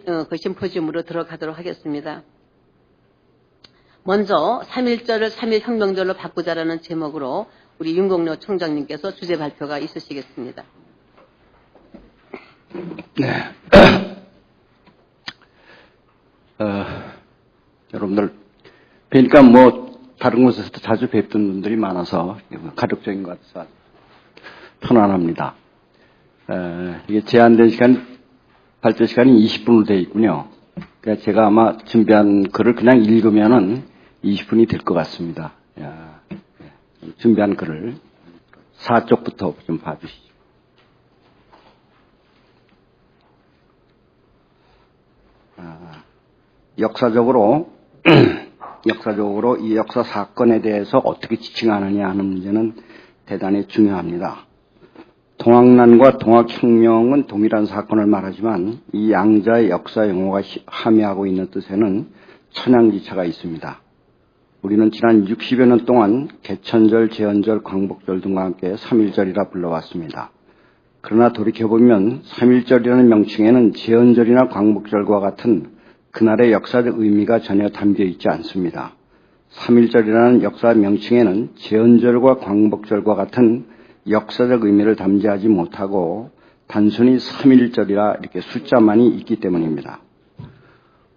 그 심포지움으로 들어가도록 하겠습니다. 먼저 3.1절을 3.1 혁명절로 바꾸자라는 제목으로 우리 윤공로 총장님께서 주제 발표가 있으시겠습니다. 네. 여러분들 뵈니까 뭐 다른 곳에서도 자주 뵙던 분들이 많아서 가족적인 것 같아서 편안합니다. 이게 제한된 시간, 발표 시간이 20분으로 되어 있군요. 그러니까 제가 아마 준비한 글을 그냥 읽으면은 20분이 될 것 같습니다. 준비한 글을 4쪽부터 좀 봐주시죠. 역사적으로 이 역사 사건에 대해서 어떻게 지칭하느냐 하는 문제는 대단히 중요합니다. 동학난과 동학혁명은 동일한 사건을 말하지만 이 양자의 역사 용어가 함의하고 있는 뜻에는 천양지차가 있습니다. 우리는 지난 60여 년 동안 개천절, 제헌절, 광복절 등과 함께 3.1절이라 불러왔습니다. 그러나 돌이켜보면 3.1절이라는 명칭에는 제헌절이나 광복절과 같은 그날의 역사적 의미가 전혀 담겨 있지 않습니다. 3.1절이라는 역사 명칭에는 제헌절과 광복절과 같은 역사적 의미를 담지하지 못하고 단순히 3.1절이라 이렇게 숫자만이 있기 때문입니다.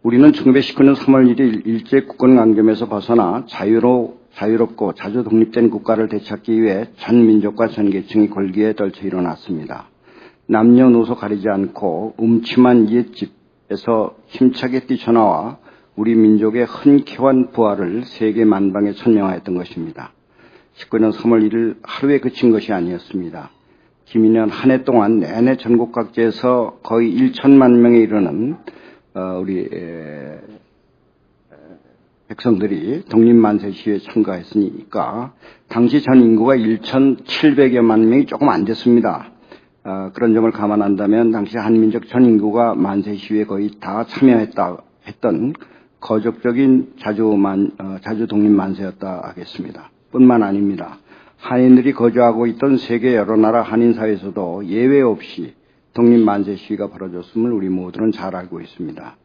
우리는 1919년 3월 1일 일제국권강점에서 벗어나 자유롭고 자주 독립된 국가를 되찾기 위해 전 민족과 전 계층이 골기에 떨쳐 일어났습니다. 남녀노소 가리지 않고 음침한 옛집에서 힘차게 뛰쳐나와 우리 민족의 흔쾌한 부활을 세계 만방에 천명하였던 것입니다. 19년 3월 1일 하루에 그친 것이 아니었습니다. 기민년 한 해 동안 내내 전국 각지에서 거의 1천만 명에 이르는 우리 백성들이 독립만세 시위에 참가했으니까 당시 전 인구가 1,700여만 명이 조금 안 됐습니다. 그런 점을 감안한다면 당시 한민족 전 인구가 만세 시위에 거의 다 참여했던 거적적인 자주 독립만세였다 하겠습니다. 뿐만 아닙니다. 한인들이 거주하고 있던 세계 여러 나라 한인사회에서도 예외 없이 독립만세 시위가 벌어졌음을 우리 모두는 잘 알고 있습니다.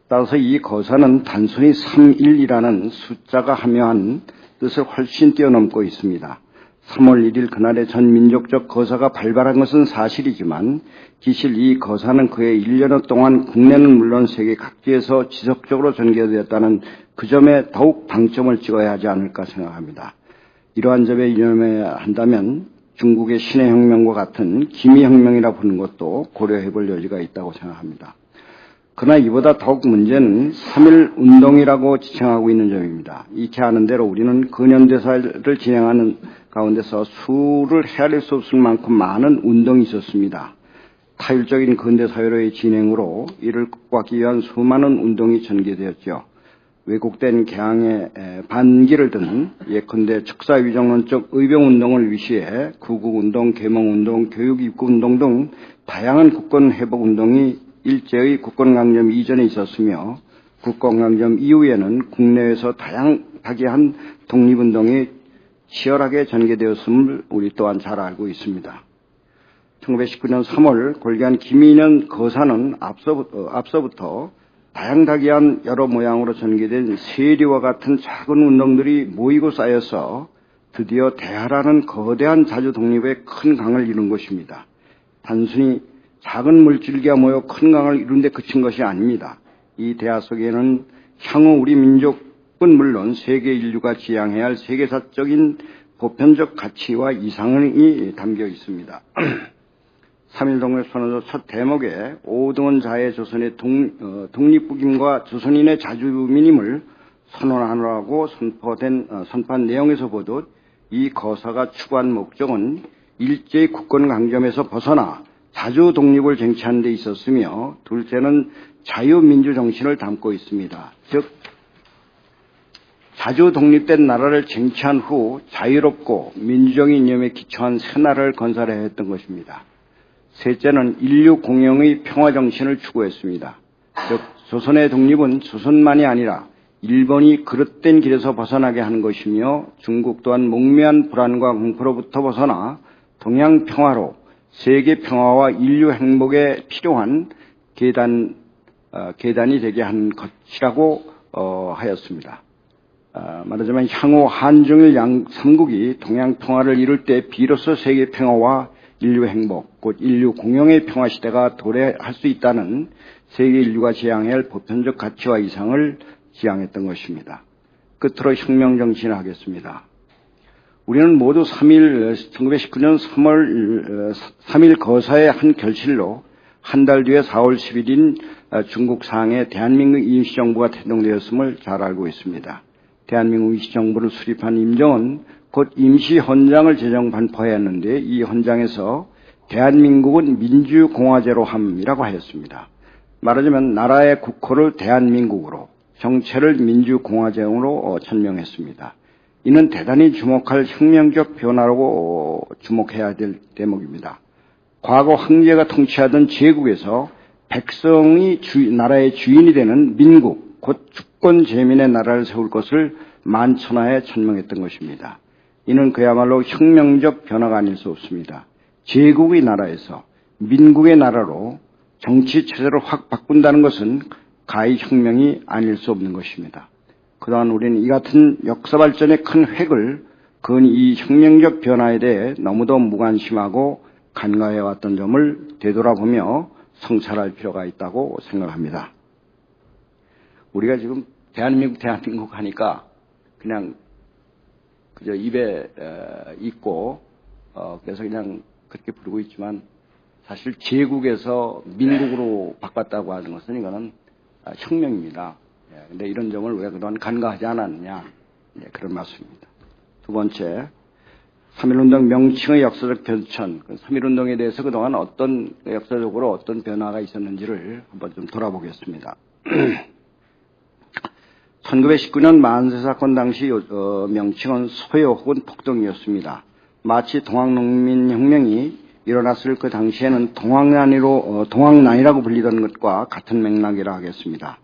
따라서 이 거사는 단순히 3.1이라는 숫자가 함유한 뜻을 훨씬 뛰어넘고 있습니다. 3월 1일 그날의 전 민족적 거사가 발발한 것은 사실이지만 기실 이 거사는 그의 1년여 동안 국내는 물론 세계 각지에서 지속적으로 전개되었다는 그 점에 더욱 방점을 찍어야 하지 않을까 생각합니다. 이러한 점에 유념해야 한다면 중국의 신의 혁명과 같은 기미혁명이라 부르는 것도 고려해 볼 여지가 있다고 생각합니다. 그러나 이보다 더욱 문제는 3.1 운동이라고 지칭하고 있는 점입니다. 익히 아는 대로 우리는 근현대사를 진행하는 가운데서 수를 헤아릴 수 없을 만큼 많은 운동이 있었습니다. 타율적인 근대사회로의 진행으로 이를 극복하기 위한 수많은 운동이 전개되었죠. 왜곡된 개항의 반기를 드는 예컨대 척사위정론적 의병운동을 위시해 구국운동, 계몽운동, 교육입국운동 등 다양한 국권회복운동이 일제의 국권강점 이전에 있었으며 국권강점 이후에는 국내에서 다양한 독립운동이 치열하게 전개되었음을 우리 또한 잘 알고 있습니다. 1919년 3월 골기한 기민년 거사는 앞서부터 다양다기한 여러 모양으로 전개된 세리와 같은 작은 운동들이 모이고 쌓여서 드디어 대하라는 거대한 자주 독립의 큰 강을 이룬 것입니다. 단순히 작은 물줄기가 모여 큰 강을 이룬 데 그친 것이 아닙니다. 이 대하 속에는 향후 우리 민족은 물론 세계 인류가 지향해야 할 세계사적인 보편적 가치와 이상이 담겨 있습니다. 3.1 독립선언서 첫 대목에 오등원 자해 조선의 독립국임과 조선인의 자주민임을 선언하라고 선포한 내용에서 보듯 이 거사가 추구한 목적은 일제의 국권 강점에서 벗어나 자주 독립을 쟁취하는 데 있었으며 둘째는 자유민주 정신을 담고 있습니다. 즉 자주 독립된 나라를 쟁취한 후 자유롭고 민주적인 이념에 기초한 새 나라를 건설해야 했던 것입니다. 셋째는 인류 공영의 평화 정신을 추구했습니다. 즉 조선의 독립은 조선만이 아니라 일본이 그릇된 길에서 벗어나게 하는 것이며 중국 또한 목매한 불안과 공포로부터 벗어나 동양 평화로 세계 평화와 인류 행복에 필요한 계단이 되게 한 것이라고 하였습니다. 말하자면 향후 한중일 양 3국이 동양 평화를 이룰 때 비로소 세계 평화와 인류 행복, 곧 인류 공용의 평화 시대가 도래할 수 있다는 세계 인류가 지향해야 할 보편적 가치와 이상을 지향했던 것입니다. 끝으로 혁명 정신을 하겠습니다. 우리는 모두 1919년 3일 거사의 한 결실로 한 달 뒤에 4월 10일인 중국 상해 대한민국 임시정부가 태동되었음을 잘 알고 있습니다. 대한민국 임시정부를 수립한 임정은 곧 임시헌장을 제정반포하였는데 이 헌장에서 대한민국은 민주공화제로 함이라고 하였습니다. 말하자면 나라의 국호를 대한민국으로, 정체를 민주공화제로 천명했습니다. 이는 대단히 주목할 혁명적 변화라고 주목해야 될 대목입니다. 과거 황제가 통치하던 제국에서 백성이 나라의 주인이 되는 민국, 곧 주권 제민의 나라를 세울 것을 만천하에 천명했던 것입니다. 이는 그야말로 혁명적 변화가 아닐 수 없습니다. 제국의 나라에서 민국의 나라로 정치 체제를 확 바꾼다는 것은 가히 혁명이 아닐 수 없는 것입니다. 그동안 우리는 이 같은 역사 발전의 큰 획을 그은 이 혁명적 변화에 대해 너무도 무관심하고 간과해왔던 점을 되돌아보며 성찰할 필요가 있다고 생각합니다. 우리가 지금 대한민국 하니까 그냥 그저 입에 있고 그래서 그냥 그렇게 부르고 있지만 사실 제국에서 민국으로 바꿨다고 하는 것은 이거는 혁명입니다. 그런데 이런 점을 왜 그동안 간과하지 않았느냐, 그런 말씀입니다. 두 번째, 3.1운동 명칭의 역사적 변천, 3.1운동에 대해서 그동안 어떤 역사적으로 어떤 변화가 있었는지를 한번 좀 돌아보겠습니다. 1919년 만세사건 당시 명칭은 소요 혹은 폭동이었습니다. 마치 동학농민혁명이 일어났을 그 당시에는 동학난이라고 불리던 것과 같은 맥락이라 하겠습니다.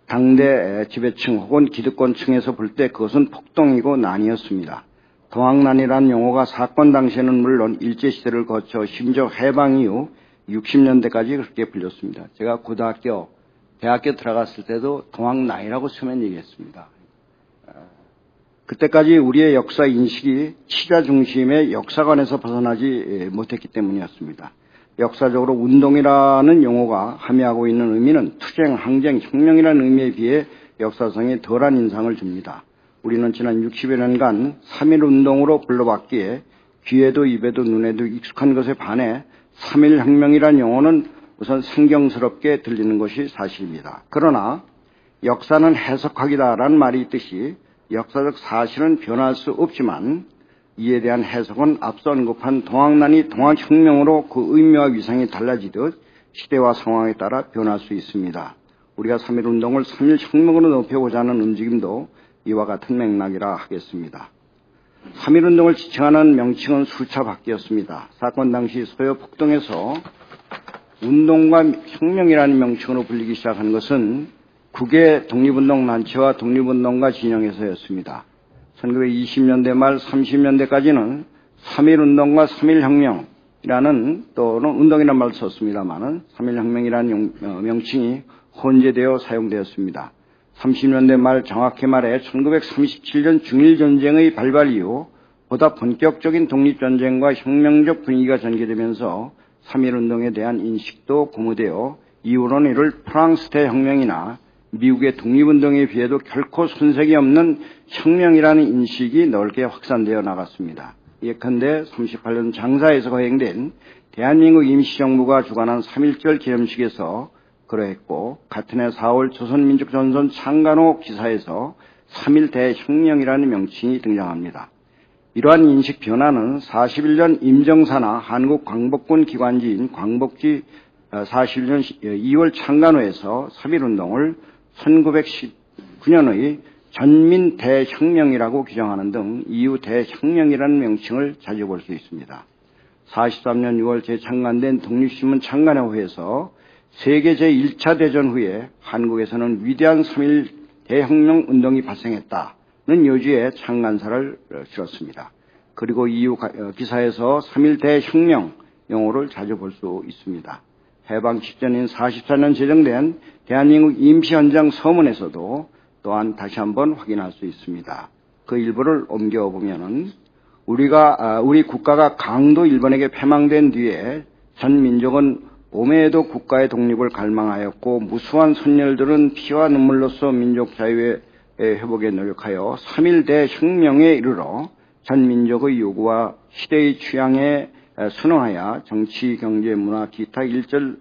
당대 지배층 혹은 기득권층에서 볼 때 그것은 폭동이고 난이었습니다. 동학난이라는 용어가 사건 당시에는 물론 일제시대를 거쳐 심지어 해방 이후 60년대까지 그렇게 불렸습니다. 제가 대학교 들어갔을 때도 동학난이라고 처음엔 얘기했습니다. 그때까지 우리의 역사 인식이 치자 중심의 역사관에서 벗어나지 못했기 때문이었습니다. 역사적으로 운동이라는 용어가 함의하고 있는 의미는 투쟁, 항쟁, 혁명이라는 의미에 비해 역사성에 덜한 인상을 줍니다. 우리는 지난 60여 년간 3.1운동으로 불러봤기에 귀에도 입에도 눈에도 익숙한 것에 반해 3.1혁명이라는 용어는 우선 생경스럽게 들리는 것이 사실입니다. 그러나 역사는 해석하기다라는 말이 있듯이 역사적 사실은 변할 수 없지만 이에 대한 해석은 앞서 언급한 동학난이 동학혁명으로 그 의미와 위상이 달라지듯 시대와 상황에 따라 변할 수 있습니다. 우리가 3.1운동을 3.1혁명으로 높여보자 하는 움직임도 이와 같은 맥락이라 하겠습니다. 3.1운동을 지칭하는 명칭은 수차 바뀌었습니다. 사건 당시 소요 폭동에서 운동과 혁명이라는 명칭으로 불리기 시작한 것은 국외 독립운동 단체와 독립운동가 진영에서였습니다. 1920년대 말 30년대까지는 3.1운동과 3.1혁명이라는 또는 운동이라는 말을 썼습니다만은 3.1혁명이라는 명칭이 혼재되어 사용되었습니다. 30년대 말 정확히 말해 1937년 중일전쟁의 발발 이후 보다 본격적인 독립전쟁과 혁명적 분위기가 전개되면서 3.1운동에 대한 인식도 고무되어 이후로는 이를 프랑스 대혁명이나 미국의 독립운동에 비해도 결코 손색이 없는 혁명이라는 인식이 넓게 확산되어 나갔습니다. 예컨대 38년 장사에서 거행된 대한민국 임시정부가 주관한 3.1절 기념식에서 그러했고 같은 해 4월 조선민족전선 창간호 기사에서 3.1 대혁명이라는 명칭이 등장합니다. 이러한 인식 변화는 41년 임정사나 한국광복군 기관지인 광복지 41년 2월 창간호에서 3.1운동을 1919년의 전민 대혁명이라고 규정하는 등 이후 대혁명이라는 명칭을 자주 볼 수 있습니다. 43년 6월 재창간된 독립신문 창간호에서 세계 제1차 대전 후에 한국에서는 위대한 3.1 대혁명 운동이 발생했다는 요지의 창간사를 실었습니다. 그리고 이후 기사에서 3.1 대혁명 용어를 자주 볼 수 있습니다. 해방 직전인 44년 제정된 대한민국 임시헌장 서문에서도 또한 다시 한번 확인할 수 있습니다. 그 일부를 옮겨보면은 우리 국가가 강도 일본에게 패망된 뒤에 전 민족은 오매에도 국가의 독립을 갈망하였고 무수한 선열들은 피와 눈물로써 민족 자유의 회복에 노력하여 3.1 대혁명에 이르러 전 민족의 요구와 시대의 취향에 순응하여 정치, 경제, 문화, 기타 일절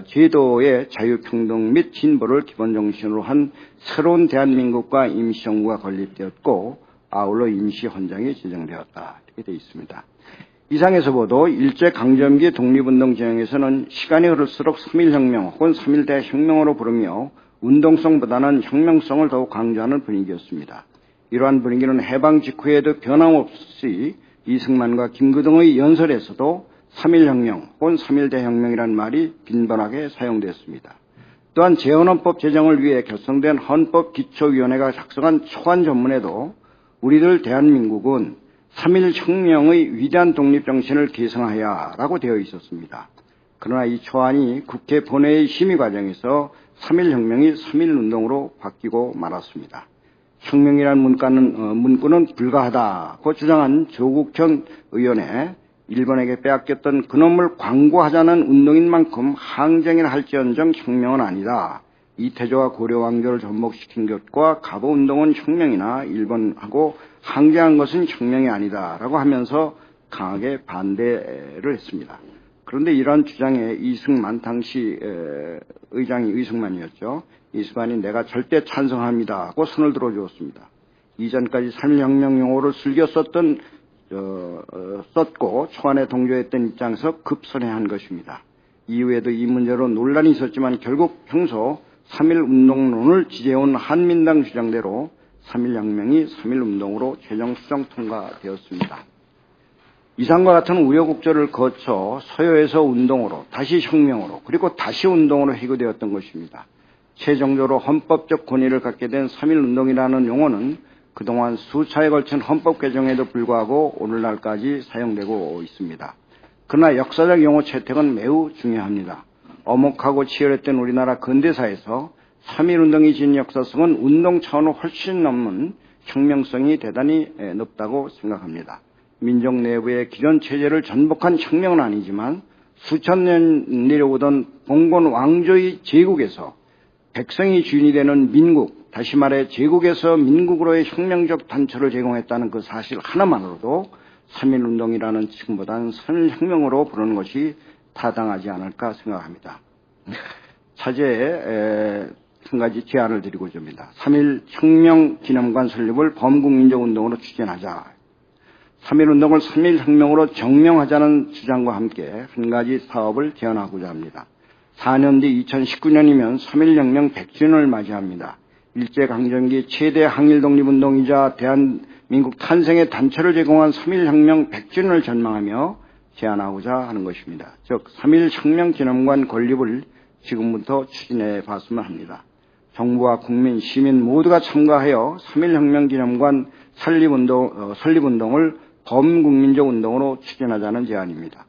제도의 자유평등 및 진보를 기본 정신으로 한 새로운 대한민국과 임시정부가 건립되었고 아울러 임시헌장이 지정되었다. 이렇게 되어 있습니다. 이상에서 보도 일제강점기 독립운동 진영에서는 시간이 흐를수록 3.1혁명 혹은 3.1 대혁명으로 부르며 운동성보다는 혁명성을 더욱 강조하는 분위기였습니다. 이러한 분위기는 해방 직후에도 변함없이 이승만과 김구동의 연설에서도 3.1혁명 혹은 3.1 대혁명이라는 말이 빈번하게 사용됐습니다. 또한 재헌헌법 제정을 위해 결성된 헌법기초위원회가 작성한 초안 전문에도 우리들 대한민국은 3.1 혁명의 위대한 독립정신을 계승하여 라고 되어 있었습니다. 그러나 이 초안이 국회 본회의 심의 과정에서 3.1 혁명이 3.1 운동으로 바뀌고 말았습니다. 혁명이라는 문구는 불가하다고 주장한 조국현 의원의 일본에게 빼앗겼던 그놈을 광고하자는 운동인 만큼 항쟁이라 할지언정 혁명은 아니다. 이태조와 고려 왕조를 전복시킨 것과 갑오운동은 혁명이나 일본하고 항쟁한 것은 혁명이 아니다라고 하면서 강하게 반대를 했습니다. 그런데 이러한 주장에 이승만 당시 의장이 이승만이었죠. 이승만이 내가 절대 찬성합니다 하고 손을 들어주었습니다. 이전까지 3.1혁명 용어를 즐겨 썼고 초안에 동조했던 입장에서 급선회한 것입니다. 이후에도 이 문제로 논란이 있었지만 결국 평소 3.1 운동론을 지지해온 한민당 주장대로 3.1 혁명이 3.1 운동으로 최종 수정 통과되었습니다. 이상과 같은 우여곡절을 거쳐 서요에서 운동으로 다시 혁명으로 그리고 다시 운동으로 해고되었던 것입니다. 최종적으로 헌법적 권위를 갖게 된 3.1 운동이라는 용어는 그동안 수차에 걸친 헌법 개정에도 불구하고 오늘날까지 사용되고 있습니다. 그러나 역사적 용어 채택은 매우 중요합니다. 엄혹하고 치열했던 우리나라 근대사에서 3.1 운동이 지닌 역사성은 운동 차원을 훨씬 넘는 혁명성이 대단히 높다고 생각합니다. 민족 내부의 기존 체제를 전복한 혁명은 아니지만 수천 년 내려오던 봉건 왕조의 제국에서 백성이 주인이 되는 민국, 다시 말해 제국에서 민국으로의 혁명적 단초를 제공했다는 그 사실 하나만으로도 3.1 운동이라는 칭보다는 3.1 혁명으로 부르는 것이 타당하지 않을까 생각합니다. 차제에 한 가지 제안을 드리고자 합니다. 3.1 혁명 기념관 설립을 범국민적 운동으로 추진하자. 3.1 운동을 3.1 혁명으로 정명하자는 주장과 함께 한 가지 사업을 제안하고자 합니다. 4년 뒤 2019년이면 3.1 혁명 100주년을 맞이합니다. 일제강점기 최대 항일 독립운동이자 대한민국 탄생의 단초를 제공한 3.1 혁명 100주년을 전망하며 제안하고자 하는 것입니다. 즉 3.1 혁명 기념관 건립을 지금부터 추진해 봤으면 합니다. 정부와 국민, 시민 모두가 참가하여 3.1 혁명 기념관 설립운동을 범국민적 운동으로 추진하자는 제안입니다.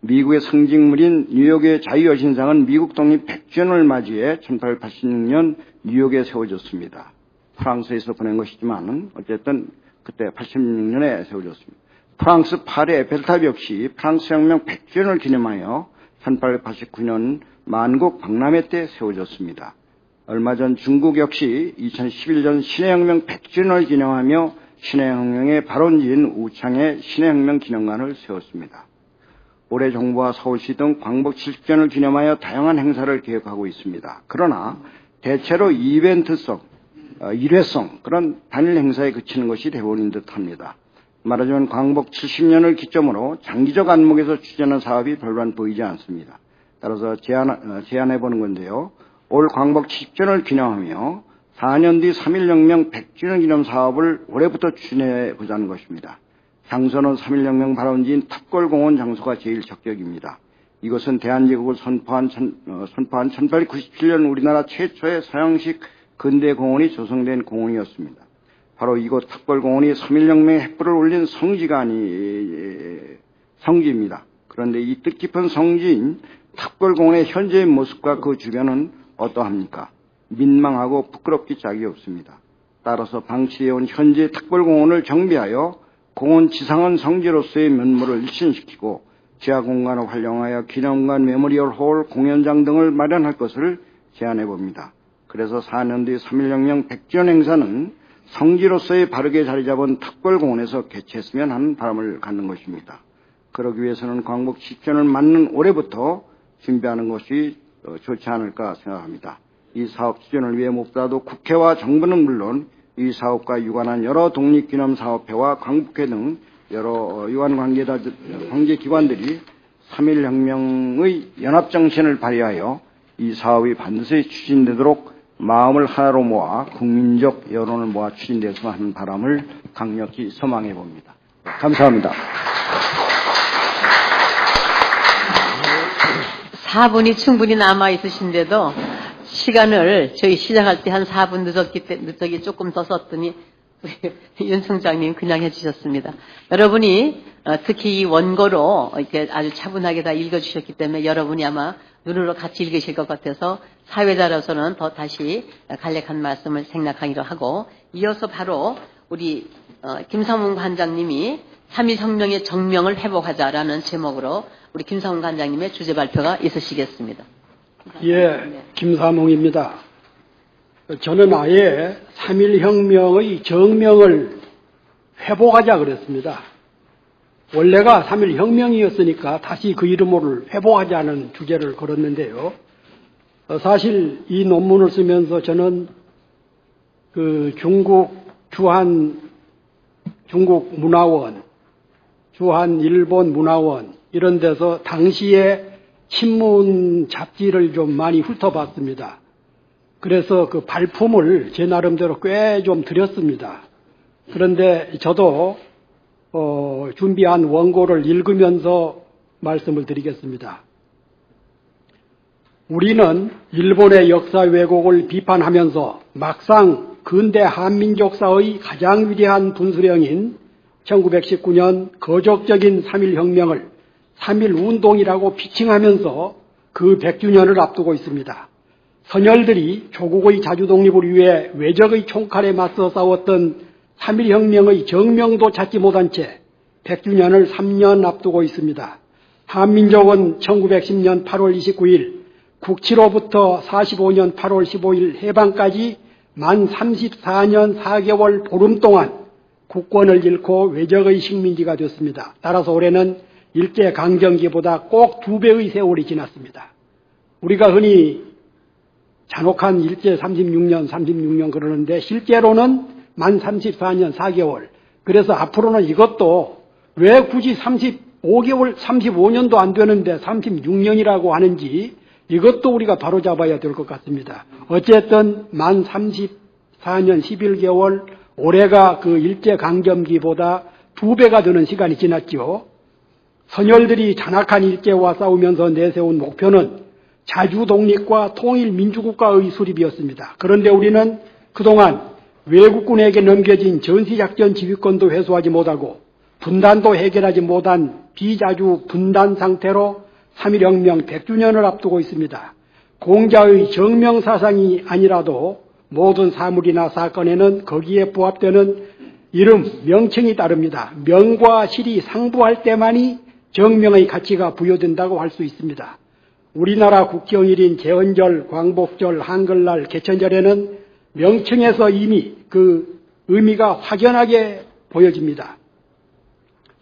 미국의 상징물인 뉴욕의 자유여신상은 미국 독립 100주년을 맞이해 1886년 뉴욕에 세워졌습니다. 프랑스에서 보낸 것이지만 어쨌든 그때 86년에 세워졌습니다. 프랑스 파리 에펠탑 역시 프랑스 혁명 100주년을 기념하여 1889년 만국 박람회 때 세워졌습니다. 얼마 전 중국 역시 2011년 신해혁명 100주년을 기념하며 신해혁명의 발원지인 우창에 신해혁명 기념관을 세웠습니다. 올해 정부와 서울시 등 광복 70주년을 기념하여 다양한 행사를 계획하고 있습니다. 그러나 대체로 이벤트성, 일회성 그런 단일 행사에 그치는 것이 대부분인 듯합니다. 말하자면 광복 70년을 기점으로 장기적 안목에서 추진하는 사업이 별반 보이지 않습니다. 따라서 제안해보는 건데요. 올 광복 70주년을 기념하며 4년 뒤 3.1 혁명 100주년 기념 사업을 올해부터 추진해보자는 것입니다. 장소는 3.1 혁명 발원지인 탑골공원 장소가 제일 적격입니다. 이것은 대한제국을 선포한 1897년 우리나라 최초의 서양식 근대공원이 조성된 공원이었습니다. 바로 이곳 탑골공원이 3.1 혁명의 횃불을 올린 성지입니다. 그런데 이 뜻깊은 성지인 탑골공원의 현재의 모습과 그 주변은 어떠합니까? 민망하고 부끄럽기 짝이 없습니다. 따라서 방치해온 현재 탑골공원을 정비하여 공원 지상은 성지로서의 면모를 일신시키고 지하 공간을 활용하여 기념관, 메모리얼 홀, 공연장 등을 마련할 것을 제안해 봅니다. 그래서 4년 뒤 3.1혁명 100주년 행사는 성지로서의 바르게 자리 잡은 탑골공원에서 개최했으면 하는 바람을 갖는 것입니다. 그러기 위해서는 광복 10주년을 맞는 올해부터 준비하는 것이 좋지 않을까 생각합니다. 이 사업 추진을 위해 무엇보다도 국회와 정부는 물론 이 사업과 유관한 여러 독립기념사업회와 광복회 등 여러 유관 관계기관들이 3.1혁명의 연합정신을 발휘하여 이 사업이 반드시 추진되도록 마음을 하나로 모아 국민적 여론을 모아 추진되었으면 하는 바람을 강력히 소망해 봅니다. 감사합니다. 4분이 충분히 남아 있으신데도 시간을 저희 시작할 때 한 4분 늦었기 때문에 조금 더 썼더니 우리 윤 총장님 그냥 해주셨습니다. 여러분이 특히 이 원고로 이렇게 아주 차분하게 다 읽어주셨기 때문에 여러분이 아마 눈으로 같이 읽으실 것 같아서 사회자로서는 더 다시 간략한 말씀을 생략하기로 하고 이어서 바로 우리 김상문 관장님이 3.1혁명의 정명을 회복하자라는 제목으로 우리 김상문 관장님의 주제 발표가 있으시겠습니다. 예, 김사몽입니다. 저는 아예 3.1혁명의 정명을 회복하자 그랬습니다. 원래가 3.1혁명이었으니까 다시 그 이름을 회복하자는 주제를 걸었는데요. 사실 이 논문을 쓰면서 저는 그 중국 문화원, 주한 일본 문화원 이런 데서 당시에 신문 잡지를 좀 많이 훑어봤습니다. 그래서 그 발품을 제 나름대로 꽤 좀 드렸습니다. 그런데 저도 준비한 원고를 읽으면서 말씀을 드리겠습니다. 우리는 일본의 역사 왜곡을 비판하면서 막상 근대 한민족사의 가장 위대한 분수령인 1919년 거적적인 3.1혁명을 3.1운동이라고 피칭하면서 그 100주년을 앞두고 있습니다. 선열들이 조국의 자주독립을 위해 외적의 총칼에 맞서 싸웠던 3.1혁명의 정명도 찾지 못한 채 100주년을 3년 앞두고 있습니다. 한민족은 1910년 8월 29일 국치로부터 45년 8월 15일 해방까지 만 34년 4개월 보름 동안 국권을 잃고 외적의 식민지가 됐습니다. 따라서 올해는 일제강점기보다 꼭 2배의 세월이 지났습니다. 우리가 흔히 잔혹한 일제 36년 그러는데 실제로는 만 34년 4개월. 그래서 앞으로는 이것도 왜 굳이 35개월, 35년도 안 되는데 36년이라고 하는지 이것도 우리가 바로잡아야 될 것 같습니다. 어쨌든 만 34년 11개월 올해가 그 일제강점기보다 2배가 되는 시간이 지났죠. 선열들이 잔악한 일제와 싸우면서 내세운 목표는 자주독립과 통일민주국가의 수립이었습니다. 그런데 우리는 그동안 외국군에게 넘겨진 전시작전 지휘권도 회수하지 못하고 분단도 해결하지 못한 비자주 분단 상태로 3.1혁명 100주년을 앞두고 있습니다. 공자의 정명사상이 아니라도 모든 사물이나 사건에는 거기에 부합되는 이름, 명칭이 따릅니다. 명과 실이 상부할 때만이 정명의 가치가 부여된다고 할 수 있습니다. 우리나라 국경일인 개헌절, 광복절, 한글날, 개천절에는 명칭에서 이미 그 의미가 확연하게 보여집니다.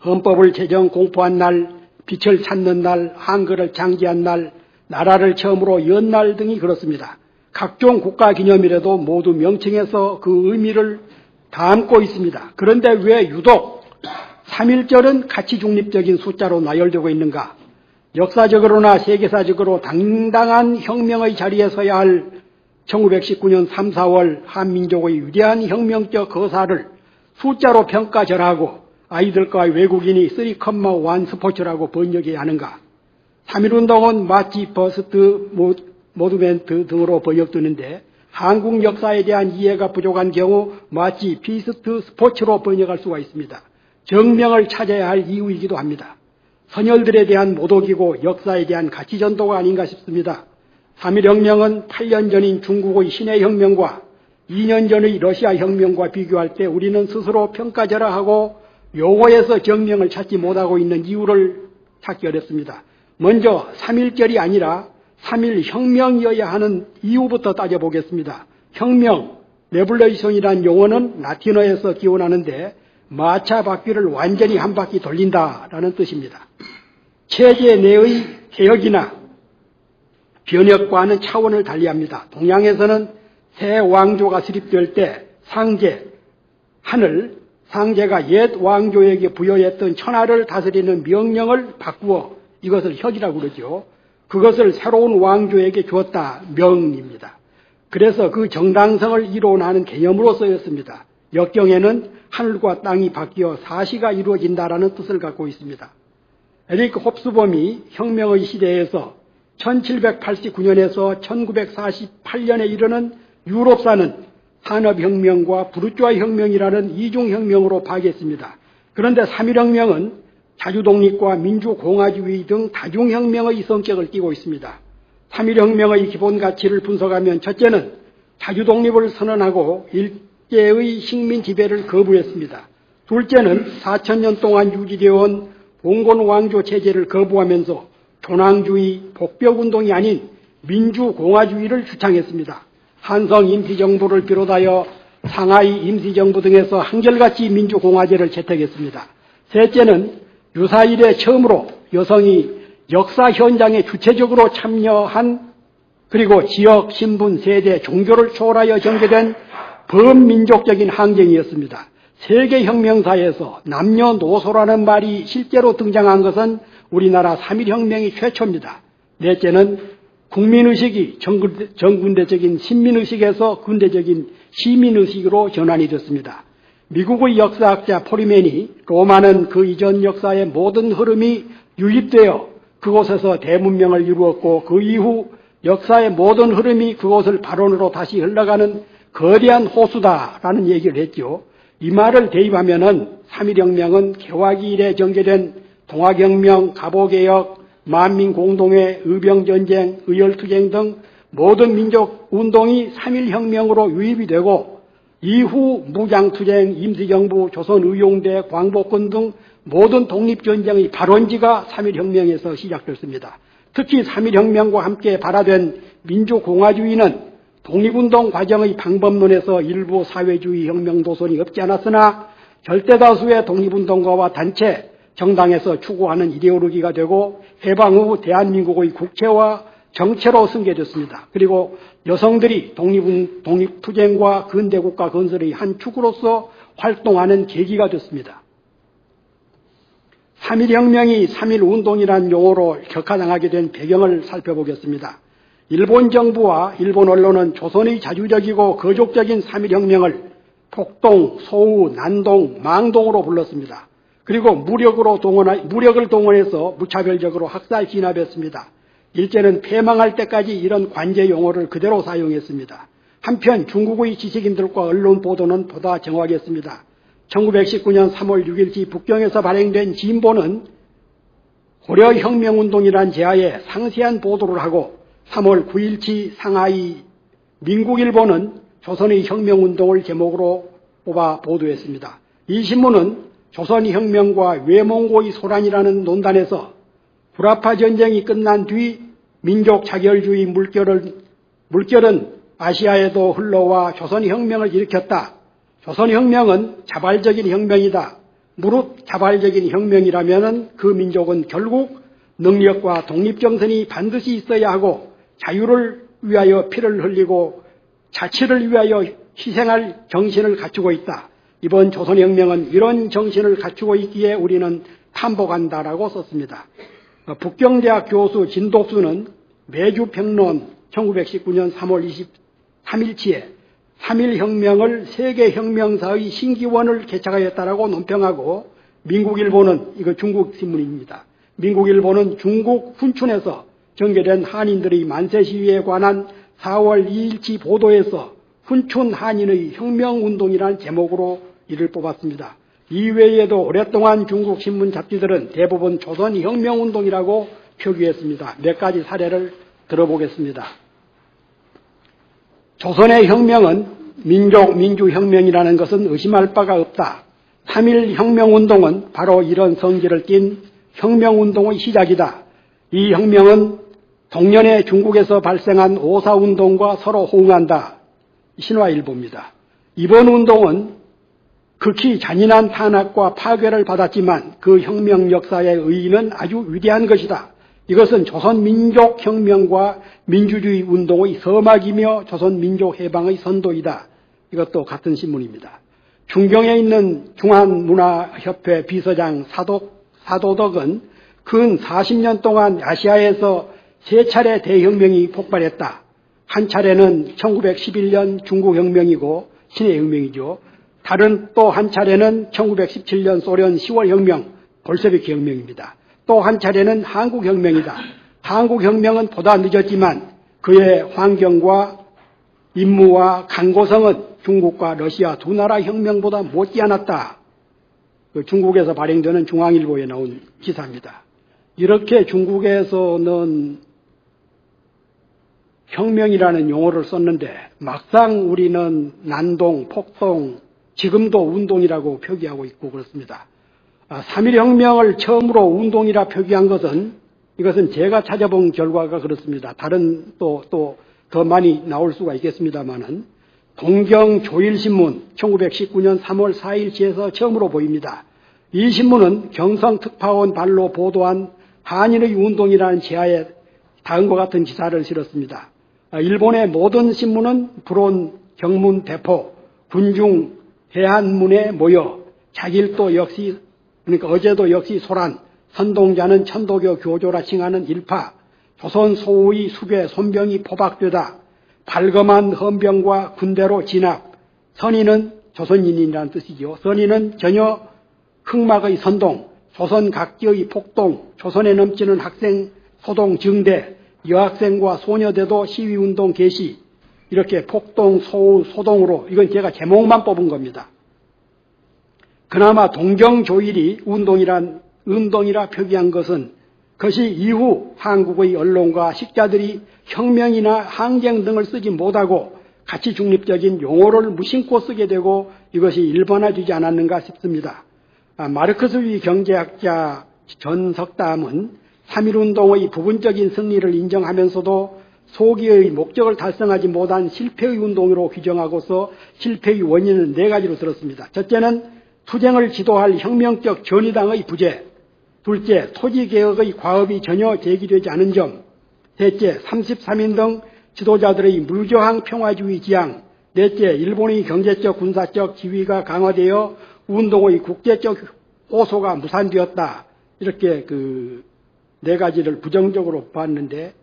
헌법을 제정 공포한 날, 빛을 찾는 날, 한글을 창제한 날, 나라를 처음으로 연 날 등이 그렇습니다. 각종 국가기념일에도 모두 명칭에서 그 의미를 담고 있습니다. 그런데 왜 유독 3.1절은 가치 중립적인 숫자로 나열되고 있는가? 역사적으로나 세계사적으로 당당한 혁명의 자리에 서야 할 1919년 3, 4월 한민족의 위대한 혁명적 거사를 숫자로 평가절하고 아이들과 외국인이 3,1 스포츠라고 번역해야 하는가? 3.1운동은 마치 버스트, 모두멘트 등으로 번역되는데 한국 역사에 대한 이해가 부족한 경우 마치 피스트 스포츠로 번역할 수가 있습니다. 정명을 찾아야 할 이유이기도 합니다. 선열들에 대한 모독이고 역사에 대한 가치전도가 아닌가 싶습니다. 3.1혁명은 8년 전인 중국의 신해혁명과 2년 전의 러시아 혁명과 비교할 때 우리는 스스로 평가절하하고 용어에서 정명을 찾지 못하고 있는 이유를 찾기 어렵습니다. 먼저 3.1절이 아니라 3.1혁명이어야 하는 이유부터 따져보겠습니다. 혁명, 레볼루션이라는 용어는 라틴어에서 기원하는데 마차 바퀴를 완전히 한 바퀴 돌린다라는 뜻입니다. 체제 내의 개혁이나 변혁과는 차원을 달리합니다. 동양에서는 새 왕조가 수립될 때 상제, 하늘, 상제가 옛 왕조에게 부여했던 천하를 다스리는 명령을 바꾸어 이것을 혁이라고 그러죠. 그것을 새로운 왕조에게 주었다. 명입니다. 그래서 그 정당성을 이론하는 개념으로 쓰였습니다. 역경에는 하늘과 땅이 바뀌어 사시가 이루어진다라는 뜻을 갖고 있습니다. 에릭 홉스범이 혁명의 시대에서 1789년에서 1948년에 이르는 유럽사는 산업혁명과 부르주아 혁명이라는 이중혁명으로 파괴했습니다. 그런데 3.1혁명은 자주독립과 민주공화주의 등 다중혁명의 성격을 띠고 있습니다. 3.1혁명의 기본 가치를 분석하면 첫째는 자주독립을 선언하고 일제의 식민 지배를 거부했습니다. 둘째는 4,000년 동안 유지되어 온 봉건왕조 체제를 거부하면서 존왕주의, 복벽운동이 아닌 민주공화주의를 주창했습니다. 한성 임시정부를 비롯하여 상하이 임시정부 등에서 한결같이 민주공화제를 채택했습니다. 셋째는 유사 이래 처음으로 여성이 역사 현장에 주체적으로 참여한 그리고 지역, 신분, 세대, 종교를 초월하여 전개된 범민족적인 항쟁이었습니다. 세계혁명사에서 남녀노소라는 말이 실제로 등장한 것은 우리나라 3.1혁명이 최초입니다. 넷째는 국민의식이 정군대적인 신민의식에서 군대적인 시민의식으로 전환이 됐습니다. 미국의 역사학자 포리맨이 로마는 그 이전 역사의 모든 흐름이 유입되어 그곳에서 대문명을 이루었고 그 이후 역사의 모든 흐름이 그곳을 발원으로 다시 흘러가는 거대한 호수다라는 얘기를 했죠. 이 말을 대입하면은 3.1혁명은 개화기 이래 전개된 동학혁명, 갑오개혁, 만민공동회, 의병전쟁, 의열투쟁 등 모든 민족운동이 3.1혁명으로 유입이 되고 이후 무장투쟁, 임시정부, 조선의용대, 광복군 등 모든 독립전쟁의 발원지가 3.1혁명에서 시작됐습니다. 특히 3.1혁명과 함께 발화된 민주공화주의는 독립운동 과정의 방법론에서 일부 사회주의 혁명 도선이 없지 않았으나 절대다수의 독립운동가와 단체, 정당에서 추구하는 이데올로기가 되고 해방 후 대한민국의 국채와 정체로 승계됐습니다. 그리고 여성들이 독립투쟁과 근대국가 건설의 한 축으로서 활동하는 계기가 됐습니다. 3.1혁명이 3.1운동이라는 용어로 격화당하게 된 배경을 살펴보겠습니다. 일본 정부와 일본 언론은 조선의 자주적이고 거족적인 3.1혁명을 폭동, 소우, 난동, 망동으로 불렀습니다. 그리고 무력을 동원해서 무차별적으로 학살 진압했습니다. 일제는 패망할 때까지 이런 관제 용어를 그대로 사용했습니다. 한편 중국의 지식인들과 언론 보도는 보다 정확했습니다. 1919년 3월 6일치 북경에서 발행된 진보는 고려혁명운동이란 제하에 상세한 보도를 하고 3월 9일치 상하이 민국일보는 조선의 혁명운동을 제목으로 뽑아 보도했습니다. 이 신문은 조선의 혁명과 외몽고의 소란이라는 논단에서 불화파 전쟁이 끝난 뒤 민족 자결주의 물결은 아시아에도 흘러와 조선의 혁명을 일으켰다. 조선의 혁명은 자발적인 혁명이다. 무릇 자발적인 혁명이라면 그 민족은 결국 능력과 독립정신이 반드시 있어야 하고 자유를 위하여 피를 흘리고 자치를 위하여 희생할 정신을 갖추고 있다. 이번 조선혁명은 이런 정신을 갖추고 있기에 우리는 탐복한다라고 썼습니다. 북경대학 교수 진독수는 매주평론 1919년 3월 23일치에 3.1혁명을 세계혁명사의 신기원을 개척하였다라고 논평하고 민국일보는 이거 중국 신문입니다. 민국일보는 중국 훈춘에서 전개된 한인들의 만세 시위에 관한 4월 2일치 보도에서 훈춘 한인의 혁명운동이라는 제목으로 이를 뽑았습니다. 이외에도 오랫동안 중국 신문 잡지들은 대부분 조선혁명운동이라고 표기했습니다. 몇 가지 사례를 들어보겠습니다. 조선의 혁명은 민주혁명이라는 것은 의심할 바가 없다. 3.1 혁명운동은 바로 이런 성질을 띤 혁명운동의 시작이다. 이 혁명은 동년에 중국에서 발생한 오사운동과 서로 호응한다. 신화일보입니다. 이번 운동은 극히 잔인한 탄압과 파괴를 받았지만 그 혁명 역사의 의의는 아주 위대한 것이다. 이것은 조선민족혁명과 민주주의 운동의 서막이며 조선민족해방의 선도이다. 이것도 같은 신문입니다. 중경에 있는 중한문화협회 비서장 사도덕은 근 40년 동안 아시아에서 3차례 대혁명이 폭발했다. 한 차례는 1911년 중국혁명이고 신해혁명이죠. 다른 또 한 차례는 1917년 소련 10월혁명, 볼셰비키 혁명입니다. 또 한 차례는 한국혁명이다. 한국혁명은 보다 늦었지만 그의 환경과 임무와 간고성은 중국과 러시아 두 나라 혁명보다 못지않았다. 중국에서 발행되는 중앙일보에 나온 기사입니다. 이렇게 중국에서는 혁명이라는 용어를 썼는데 막상 우리는 난동, 폭동, 지금도 운동이라고 표기하고 있고 그렇습니다. 3.1 혁명을 처음으로 운동이라 표기한 것은 이것은 제가 찾아본 결과가 그렇습니다. 다른 또 더 많이 나올 수가 있겠습니다만은 동경조일신문 1919년 3월 4일치에서 처음으로 보입니다. 이 신문은 경성특파원 발로 보도한 한인의 운동이라는 제하에 다음과 같은 기사를 실었습니다. 일본의 모든 신문은 불온 경문 대포 군중 해안문에 모여 자길도 역시 그러니까 어제도 역시 소란 선동자는 천도교 교조라 칭하는 일파 조선 소우의 수배 손병이 포박되다 발검한 헌병과 군대로 진압 선의는 조선인이라는 뜻이죠. 선의는 전혀 흑막의 선동 조선 각지의 폭동 조선에 넘치는 학생 소동 증대 여학생과 소녀대도 시위운동 개시 이렇게 폭동, 소우, 소동으로 이건 제가 제목만 뽑은 겁니다. 그나마 동경조일이 운동이라 표기한 것은 그것이 이후 한국의 언론과 식자들이 혁명이나 항쟁 등을 쓰지 못하고 가치 중립적인 용어를 무심코 쓰게 되고 이것이 일반화되지 않았는가 싶습니다. 마르크스주의 경제학자 전석담은 3.1운동의 부분적인 승리를 인정하면서도 소기의 목적을 달성하지 못한 실패의 운동으로 규정하고서 실패의 원인은 4가지로 들었습니다. 첫째는 투쟁을 지도할 혁명적 전의당의 부재, 둘째 토지개혁의 과업이 전혀 제기되지 않은 점, 셋째 33인 등 지도자들의 물저항 평화주의 지향, 넷째 일본의 경제적 군사적 지위가 강화되어 운동의 국제적 호소가 무산되었다. 이렇게 4가지를 부정적으로 봤는데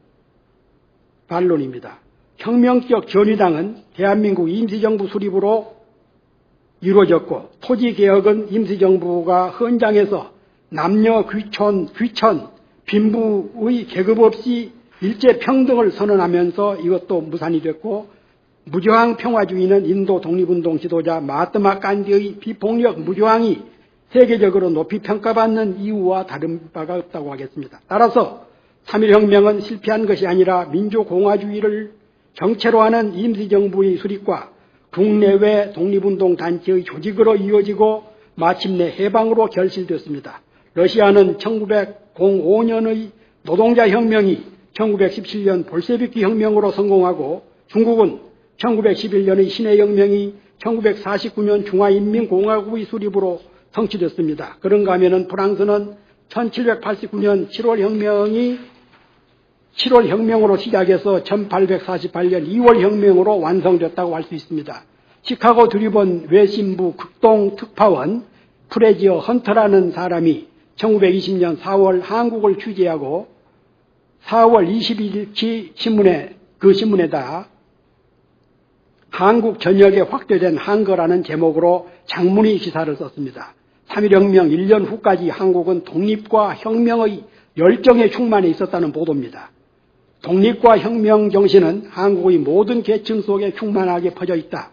반론입니다. 혁명적 전의당은 대한민국 임시정부 수립으로 이루어졌고 토지개혁은 임시정부가 헌장에서 남녀 귀천, 빈부의 계급 없이 일제평등을 선언하면서 이것도 무산이 됐고 무저항 평화주의는 인도 독립운동 지도자 마하트마 간디의 비폭력 무저항이 세계적으로 높이 평가받는 이유와 다른 바가 없다고 하겠습니다. 따라서 3.1 혁명은 실패한 것이 아니라 민주공화주의를 정체로 하는 임시정부의 수립과 국내외 독립운동 단체의 조직으로 이어지고 마침내 해방으로 결실되었습니다. 러시아는 1905년의 노동자혁명이 1917년 볼셰비키 혁명으로 성공하고 중국은 1911년의 신해혁명이 1949년 중화인민공화국의 수립으로 성취됐습니다. 그런가 하면은 프랑스는 1789년 7월 혁명으로 시작해서 1848년 2월 혁명으로 완성됐다고 할 수 있습니다. 시카고 드리번 외신부 극동 특파원 프레지어 헌터라는 사람이 1920년 4월 한국을 취재하고 4월 21일치 신문에다 한국 전역에 확대된 한거라는 제목으로 장문의 기사를 썼습니다. 3.1 혁명 1년 후까지 한국은 독립과 혁명의 열정에 충만해 있었다는 보도입니다. 독립과 혁명 정신은 한국의 모든 계층 속에 충만하게 퍼져 있다.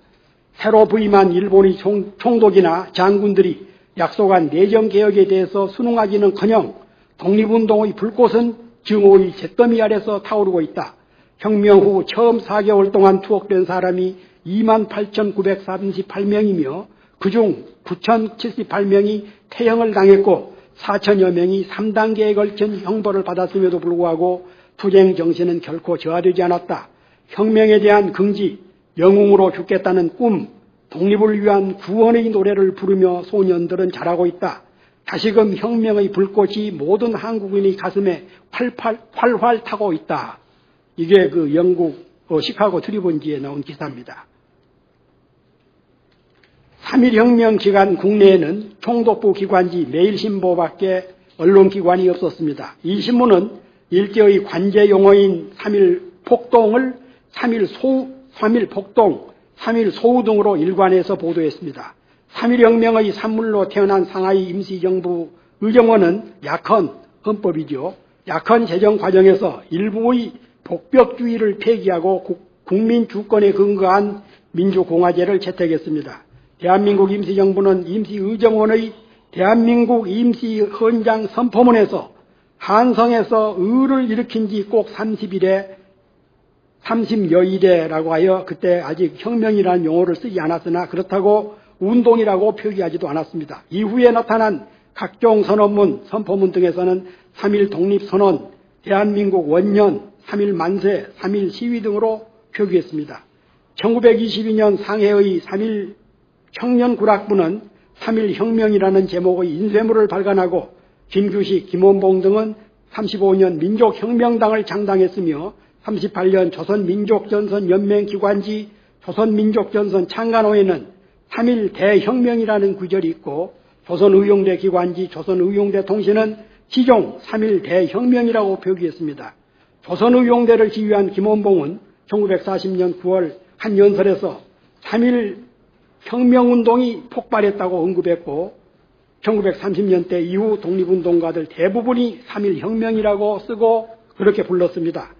새로 부임한 일본의 총독이나 장군들이 약속한 내정개혁에 대해서 순응하기는커녕 독립운동의 불꽃은 증오의 잿더미 아래서 타오르고 있다. 혁명 후 처음 4개월 동안 투옥된 사람이 28,938명이며 그중 9,078명이 퇴형을 당했고 4천여 명이 3단계에 걸친 형벌을 받았음에도 불구하고 투쟁 정신은 결코 저하되지 않았다. 혁명에 대한 긍지, 영웅으로 죽겠다는 꿈, 독립을 위한 구원의 노래를 부르며 소년들은 자라고 있다. 다시금 혁명의 불꽃이 모든 한국인의 가슴에 활활 타고 있다. 이게 그 영국 시카고 트리본지에 나온 기사입니다. 3.1혁명 기간 국내에는 총독부 기관지 매일신보밖에 언론기관이 없었습니다. 이 신문은 일제의 관제 용어인 3.1 폭동을 3.1 폭동, 3.1 소우 등으로 일관해서 보도했습니다. 3.1혁명의 산물로 태어난 상하이 임시정부 의정원은 약헌, 헌법이죠. 약헌 제정 과정에서 일부의 복벽주의를 폐기하고 국민 주권에 근거한 민주공화제를 채택했습니다. 대한민국 임시정부는 임시의정원의 대한민국 임시헌장 선포문에서 한성에서 의를 일으킨 지 꼭 30여일에라고 하여 그때 아직 혁명이라는 용어를 쓰지 않았으나 그렇다고 운동이라고 표기하지도 않았습니다. 이후에 나타난 각종 선언문, 선포문 등에서는 3.1 독립선언, 대한민국 원년, 3.1 만세, 3.1 시위 등으로 표기했습니다. 1922년 상해의 3.1 청년구락부는 3.1 혁명이라는 제목의 인쇄물을 발간하고 김규식, 김원봉 등은 35년 민족혁명당을 장당했으며 38년 조선민족전선연맹 기관지 조선민족전선 창간호에는 3.1 대혁명이라는 구절이 있고 조선의용대 기관지 조선의용대 통신은 시종 3.1 대혁명이라고 표기했습니다. 조선의용대를 지휘한 김원봉은 1940년 9월 한 연설에서 3.1 혁명운동이 폭발했다고 언급했고 1930년대 이후 독립운동가들 대부분이 3.1 혁명이라고 쓰고 그렇게 불렀습니다.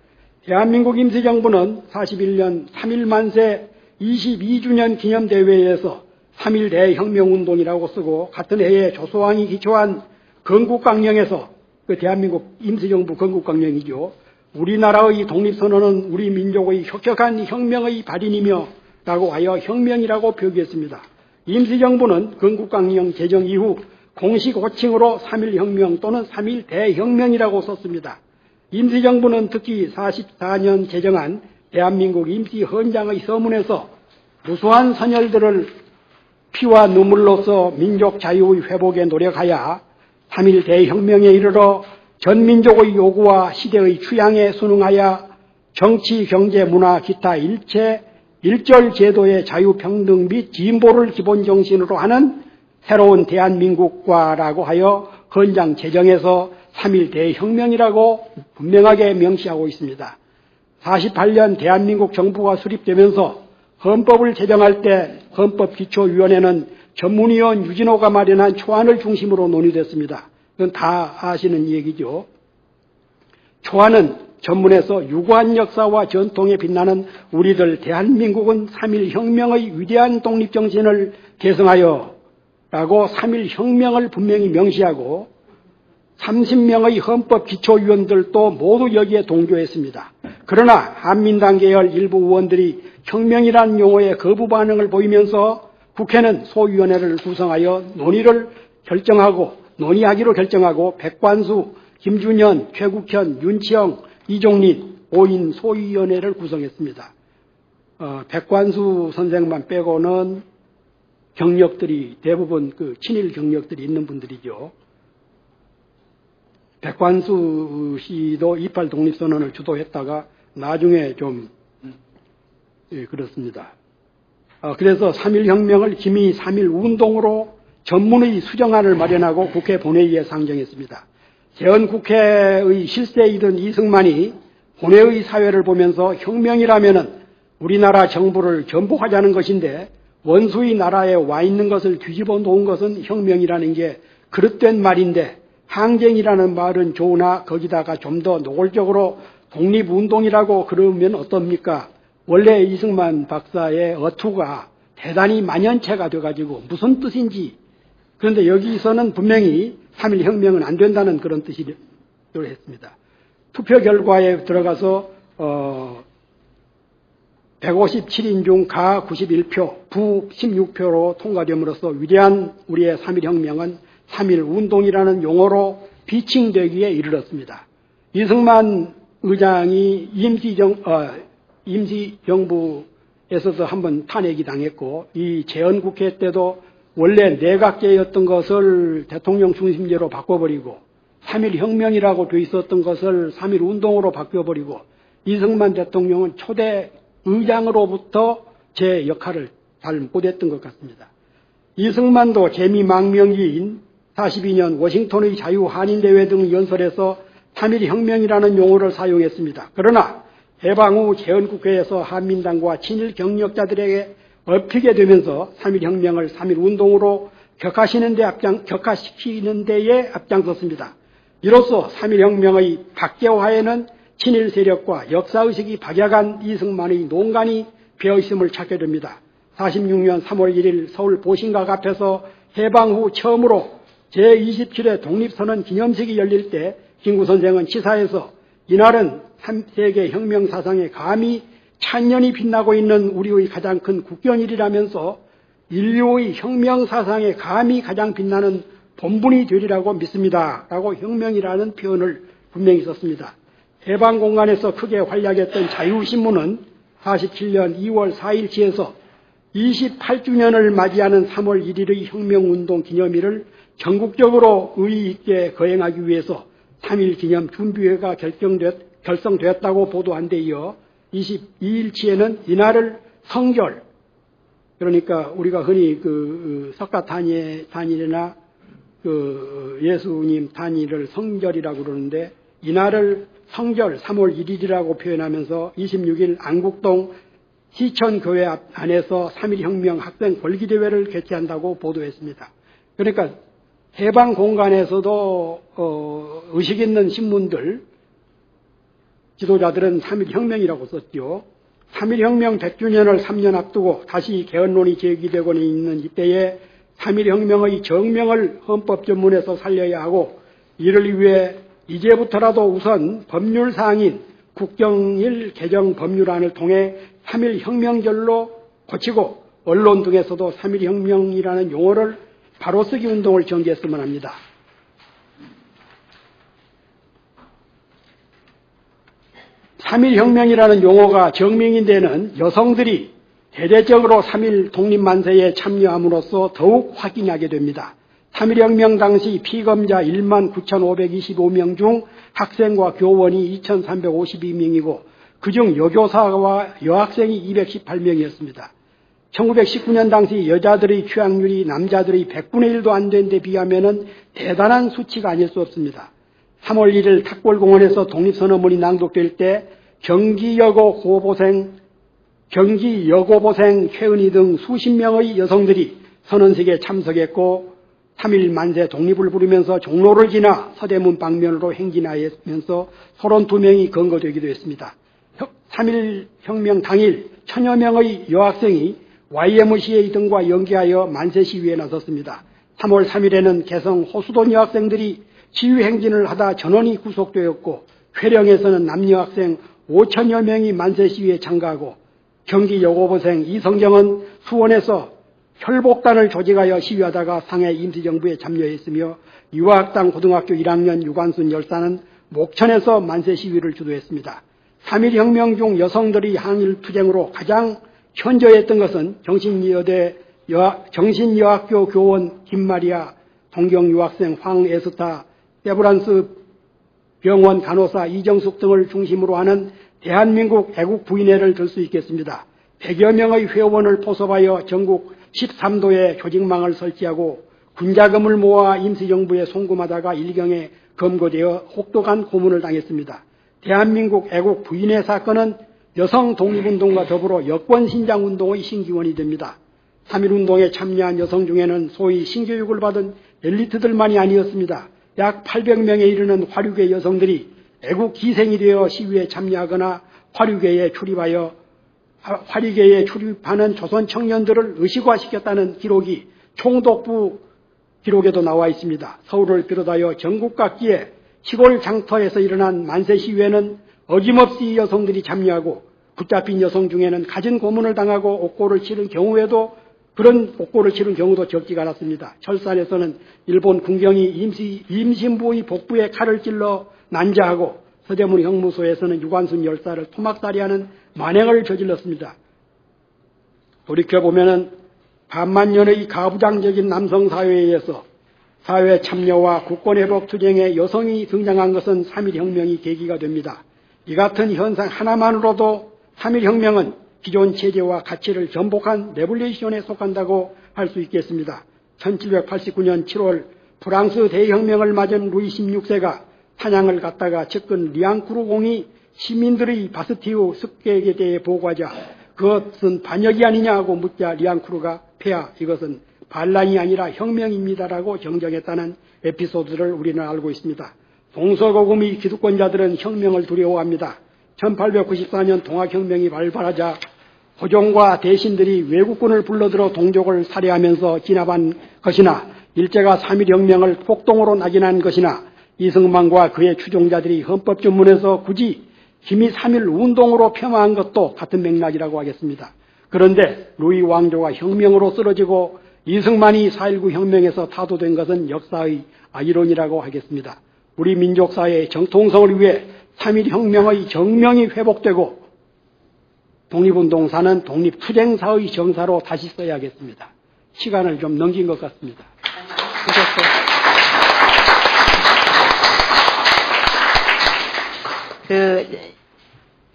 대한민국 임시정부는 41년 3.1 만세 22주년 기념대회에서 3.1 대혁명운동이라고 쓰고 같은 해에 조소왕이 기초한 건국강령에서 그 대한민국 임시정부 건국강령이죠. 우리나라의 독립선언은 우리 민족의 혁혁한 혁명의 발인이며 라고 하여 혁명이라고 표기했습니다. 임시정부는 건국강령 제정 이후 공식 호칭으로 3.1 혁명 또는 3.1 대혁명이라고 썼습니다. 임시정부는 특히 44년 제정한 대한민국 임시헌장의 서문에서 무수한 선열들을 피와 눈물로써 민족 자유의 회복에 노력하여 3.1 대혁명에 이르러 전민족의 요구와 시대의 취향에 순응하여 정치, 경제, 문화, 기타 일절 제도의 자유평등 및 진보를 기본 정신으로 하는 새로운 대한민국과라고 하여 헌장 제정에서 3.1 대혁명이라고 분명하게 명시하고 있습니다. 48년 대한민국 정부가 수립되면서 헌법을 제정할 때 헌법기초위원회는 전문위원 유진호가 마련한 초안을 중심으로 논의됐습니다. 그건 다 아시는 얘기죠. 초안은 전문에서 유구한 역사와 전통에 빛나는 우리들 대한민국은 3.1 혁명의 위대한 독립정신을 계승하여 라고 3.1 혁명을 분명히 명시하고 30명의 헌법기초위원들도 모두 여기에 동조했습니다. 그러나 한민당 계열 일부 의원들이 혁명이라는 용어에 거부 반응을 보이면서 국회는 소위원회를 구성하여 논의하기로 결정하고 백관수, 김준현, 최국현, 윤치영, 이종린 5인 소위원회를 구성했습니다. 백관수 선생만 빼고는 경력들이 대부분 그 친일 경력들이 있는 분들이죠. 백관수 씨도 28 독립선언을 주도했다가 나중에 좀 그렇습니다. 그래서 3.1 혁명을 기미 3.1 운동으로 전문의 수정안을 마련하고 국회 본회의에 상정했습니다. 재헌국회의 실세이던 이승만이 본회의 사회를 보면서 혁명이라면은 우리나라 정부를 전복하자는 것인데 원수의 나라에 와 있는 것을 뒤집어 놓은 것은 혁명이라는 게 그릇된 말인데 항쟁이라는 말은 좋으나 거기다가 좀 더 노골적으로 독립운동이라고 그러면 어떻습니까? 원래 이승만 박사의 어투가 대단히 만연체가 돼가지고 무슨 뜻인지 그런데 여기서는 분명히 3.1혁명은 안 된다는 그런 뜻으로 했습니다. 투표 결과에 들어가서 157인 중 가 91표, 부 16표로 통과됨으로써 위대한 우리의 3.1혁명은 3.1운동이라는 용어로 비칭되기에 이르렀습니다. 이승만 의장이 임시정부에서도 한번 탄핵이 당했고, 이 재헌국회 때도 원래 내각제였던 것을 대통령 중심제로 바꿔버리고 3.1혁명이라고 돼 있었던 것을 3.1운동으로 바꿔버리고, 이승만 대통령은 초대 의장으로부터 제 역할을 잘 못했던 것 같습니다. 이승만도 재미망명기인 42년 워싱턴의 자유한인대회 등 연설에서 3.1혁명이라는 용어를 사용했습니다. 그러나 해방 후 재헌국회에서 한민당과 친일 경력자들에게 엎히게 되면서 3.1혁명을 3.1운동으로 격화시키는 데에 앞장섰습니다. 이로써 3.1혁명의 박제화에는 친일 세력과 역사의식이 박약한 이승만의 농간이 배어있음을 찾게 됩니다. 46년 3월 1일 서울 보신각 앞에서 해방 후 처음으로 제27회 독립선언 기념식이 열릴 때 김구 선생은 시사에서 이날은 3세계 혁명 사상에 감히 찬연히 빛나고 있는 우리의 가장 큰 국경일이라면서 인류의 혁명 사상에 감히 가장 빛나는 본분이 되리라고 믿습니다. 라고 혁명이라는 표현을 분명히 썼습니다. 해방 공간에서 크게 활약했던 자유신문은 47년 2월 4일치에서 28주년을 맞이하는 3월 1일의 혁명운동 기념일을 전국적으로 의의 있게 거행하기 위해서 3.1 기념 준비회가 결성되었다고 보도한 데 이어 22일치에는 이날을 성결, 그러니까 우리가 흔히 석가탄일이나 예수님 탄일을 성절이라고 그러는데, 이날을 성절 3월 1일이라고 표현하면서 26일 안국동 시천교회 안에서 3.1혁명 학생 벌기대회를 개최한다고 보도했습니다. 그러니까 해방 공간에서도 의식 있는 신문들, 지도자들은 3.1혁명이라고 썼죠. 3.1혁명 100주년을 3년 앞두고 다시 개헌론이 제기되고 있는 이때에 3.1혁명의 정명을 헌법 전문에서 살려야 하고, 이를 위해 이제부터라도 우선 법률사항인 국경일 개정 법률안을 통해 3.1혁명절로 고치고 언론 등에서도 3.1혁명이라는 용어를 바로쓰기 운동을 전개했으면 합니다. 3.1혁명이라는 용어가 정명인 데는 여성들이 대대적으로 3.1 독립만세에 참여함으로써 더욱 확인하게 됩니다. 3.1혁명 당시 피검자 19,525명 중 학생과 교원이 2,352명이고 그중 여교사와 여학생이 218명이었습니다. 1919년 당시 여자들의 취학률이 남자들의 100분의 1도 안 된 데 비하면 대단한 수치가 아닐 수 없습니다. 3월 1일 탁골공원에서 독립선언문이 낭독될 때 경기 여고보생 최은희 등 수십 명의 여성들이 선언식에 참석했고 3.1 만세 독립을 부르면서 종로를 지나 서대문 방면으로 행진하면서 32명이 검거되기도 했습니다. 3.1 혁명 당일 천여 명의 여학생이 YMCA 등과 연계하여 만세 시위에 나섰습니다. 3월 3일에는 개성 호수동 여학생들이 시위 행진을 하다 전원이 구속되었고, 회령에서는 남녀 학생 5천여 명이 만세 시위에 참가하고, 경기 여고보생 이성정은 수원에서 혈복단을 조직하여 시위하다가 상해 임시정부에 참여했으며, 유아학당 고등학교 1학년 유관순 열사는 목천에서 만세 시위를 주도했습니다. 3.1 혁명 중 여성들이 항일투쟁으로 가장 현저했던 것은 정신여학교 교원 김마리아, 동경유학생 황에스타, 세브란스 병원 간호사 이정숙 등을 중심으로 하는 대한민국 애국부인회를 들 수 있겠습니다. 100여 명의 회원을 포섭하여 전국 13도에 조직망을 설치하고 군자금을 모아 임시정부에 송금하다가 일경에 검거되어 혹독한 고문을 당했습니다. 대한민국 애국부인회 사건은 여성 독립운동과 더불어 여권신장운동의 신기원이 됩니다. 3.1운동에 참여한 여성 중에는 소위 신교육을 받은 엘리트들만이 아니었습니다. 약 800명에 이르는 화류계 여성들이 애국 기생이 되어 시위에 참여하거나 화류계에 출입하는 조선 청년들을 의식화시켰다는 기록이 총독부 기록에도 나와 있습니다. 서울을 비롯하여 전국 각지의 시골 장터에서 일어난 만세 시위에는 어김없이 여성들이 참여하고 붙잡힌 여성 중에는 갖은 고문을 당하고 옥고를 치른 경우에도 그런 옥고를 치른 경우도 적지가 않았습니다. 철산에서는 일본 군경이 임신부의 복부에 칼을 찔러 난자하고 서대문 형무소에서는 유관순 열사를 토막살이하는 만행을 저질렀습니다. 돌이켜보면 반만년의 가부장적인 남성 사회에 의해서 사회 참여와 국권회복 투쟁에 여성이 등장한 것은 3.1혁명이 계기가 됩니다. 이 같은 현상 하나만으로도 3.1혁명은 기존 체제와 가치를 전복한 레볼루션에 속한다고 할 수 있겠습니다. 1789년 7월 프랑스 대혁명을 맞은 루이 16세가 사냥을 갔다가 측근 리앙쿠르 공이 시민들의 바스티우 습격에 대해 보고하자 그것은 반역이 아니냐고 묻자 리앙쿠르가 폐하 이것은 반란이 아니라 혁명입니다라고 정정했다는 에피소드를 우리는 알고 있습니다. 동서고금의 기득권자들은 혁명을 두려워합니다. 1894년 동학혁명이 발발하자 호종과 대신들이 외국군을 불러들어 동족을 살해하면서 진압한 것이나 일제가 3.1혁명을 폭동으로 낙인한 것이나 이승만과 그의 추종자들이 헌법전문에서 굳이 기미 3.1 운동으로 폄하한 것도 같은 맥락이라고 하겠습니다. 그런데 루이 왕조가 혁명으로 쓰러지고 이승만이 4.19 혁명에서 타도된 것은 역사의 아이러니라고 하겠습니다. 우리 민족사회의 정통성을 위해 3.1혁명의 정명이 회복되고 독립운동사는 독립투쟁사의 정사로 다시 써야겠습니다. 시간을 좀 넘긴 것 같습니다.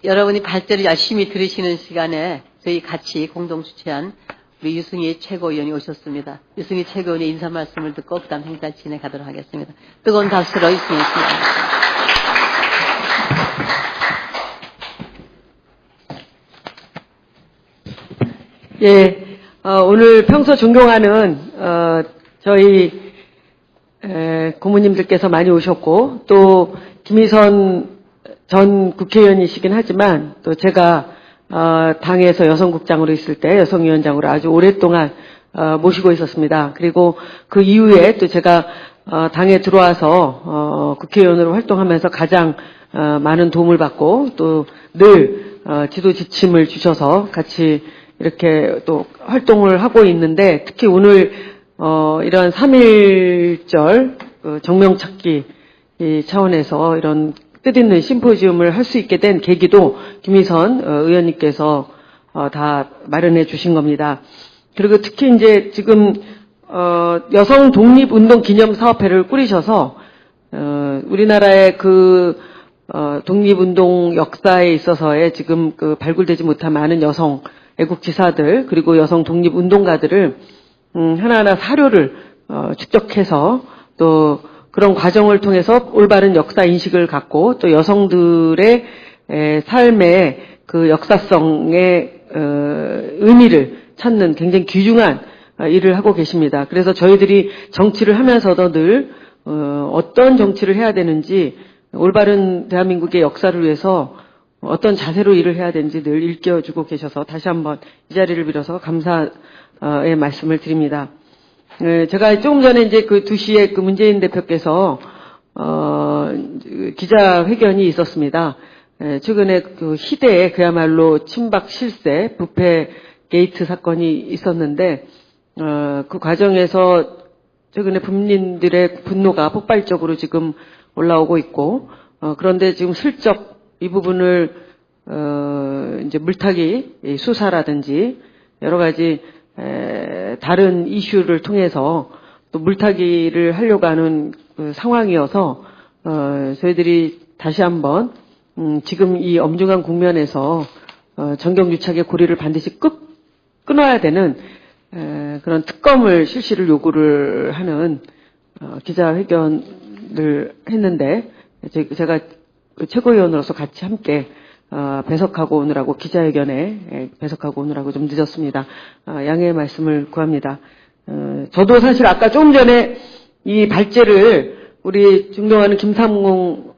여러분이 발제를 열심히 들으시는 시간에 저희 같이 공동 주최한 우리 유승희 최고위원이 오셨습니다. 유승희 최고위원의 인사 말씀을 듣고 그다음 행사 진행하도록 하겠습니다. 뜨거운 박수로 유승희 씨. 예, 오늘 평소 존경하는 저희 고모님들께서 많이 오셨고 또 김희선 전 국회의원이시긴 하지만 또 제가 당에서 여성국장으로 있을 때 여성위원장으로 아주 오랫동안 모시고 있었습니다. 그리고 그 이후에 또 제가 당에 들어와서 국회의원으로 활동하면서 가장 많은 도움을 받고 또 늘 지도 지침을 주셔서 같이 이렇게 또 활동을 하고 있는데 특히 오늘 이런 3.1절 정명찾기 차원에서 이런 뜻있는 심포지움을 할 수 있게 된 계기도 김희선 의원님께서 다 마련해 주신 겁니다. 그리고 특히 이제 지금 여성 독립운동 기념사업회를 꾸리셔서 우리나라의 그 독립운동 역사에 있어서의 지금 그 발굴되지 못한 많은 여성 애국지사들 그리고 여성 독립운동가들을 하나하나 사료를 축적해서 또 그런 과정을 통해서 올바른 역사 인식을 갖고 또 여성들의 삶의 그 역사성의 의미를 찾는 굉장히 귀중한 일을 하고 계십니다. 그래서 저희들이 정치를 하면서도 늘 어떤 정치를 해야 되는지 올바른 대한민국의 역사를 위해서 어떤 자세로 일을 해야 되는지 늘 일깨워주고 계셔서 다시 한번 이 자리를 빌어서 감사의 말씀을 드립니다. 제가 조금 전에 이제 그 2시에 그 문재인 대표께서 기자회견이 있었습니다. 최근에 그 희대에 그야말로 친박 실세, 부패 게이트 사건이 있었는데 그 과정에서 최근에 국민들의 분노가 폭발적으로 지금 올라오고 있고 그런데 지금 슬쩍 이 부분을 이제 물타기 수사라든지 여러 가지 다른 이슈를 통해서 또 물타기를 하려고 하는 그 상황이어서 저희들이 다시 한번 지금 이 엄중한 국면에서 정경유착의 고리를 반드시 끊어야 되는 그런 특검을 실시를 요구를 하는 기자회견을 했는데 제가 최고위원으로서 같이 함께 배석하고 오느라고 기자회견에 배석하고 오느라고 좀 늦었습니다. 양해의 말씀을 구합니다. 저도 사실 아까 조금 전에 이 발제를 우리 존경하는 김삼공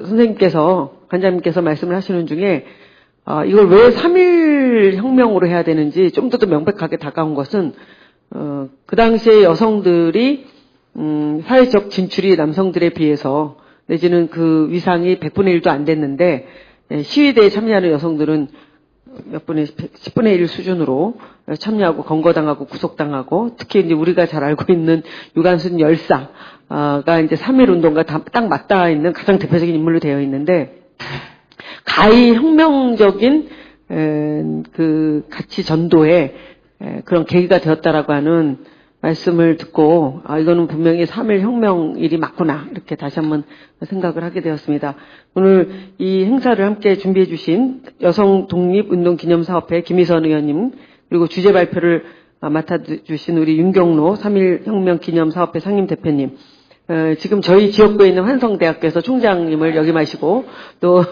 선생님께서 관장님께서 말씀을 하시는 중에 이걸 왜 3.1 혁명으로 해야 되는지 좀 더 명백하게 다가온 것은 그 당시에 여성들이 사회적 진출이 남성들에 비해서 내지는 그 위상이 100분의 1도 안 됐는데 시위대에 참여하는 여성들은 몇 분의 10분의 1 수준으로 참여하고 검거당하고 구속당하고 특히 이제 우리가 잘 알고 있는 유관순 열사가 이제 3.1 운동과 딱 맞닿아 있는 가장 대표적인 인물로 되어 있는데 가히 혁명적인 그 가치 전도에 그런 계기가 되었다라고 하는 말씀을 듣고 이거는 분명히 3.1 혁명 일이 맞구나 이렇게 다시 한번 생각을 하게 되었습니다. 오늘 이 행사를 함께 준비해 주신 여성 독립운동기념사업회 김희선 의원님 그리고 주제 발표를 맡아주신 우리 윤경로 3.1 혁명 기념사업회 상임대표님 지금 저희 지역구에 있는 환성대학교에서 총장님을 역임하시고 또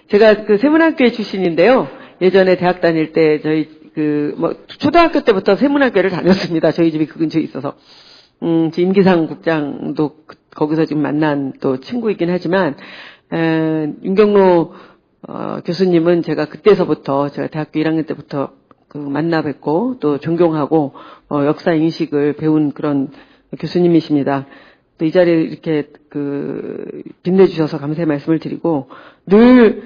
제가 그 세문학교의 출신인데요. 예전에 대학 다닐 때 저희 초등학교 때부터 세문학교를 다녔습니다. 저희 집이 그 근처에 있어서. 임기상 국장도 거기서 지금 만난 또 친구이긴 하지만, 윤경로, 교수님은 제가 그때서부터, 제가 대학교 1학년 때부터 만나 뵙고 또 존경하고, 역사 인식을 배운 그런 교수님이십니다. 또 이 자리에 이렇게 빛내주셔서 감사의 말씀을 드리고, 늘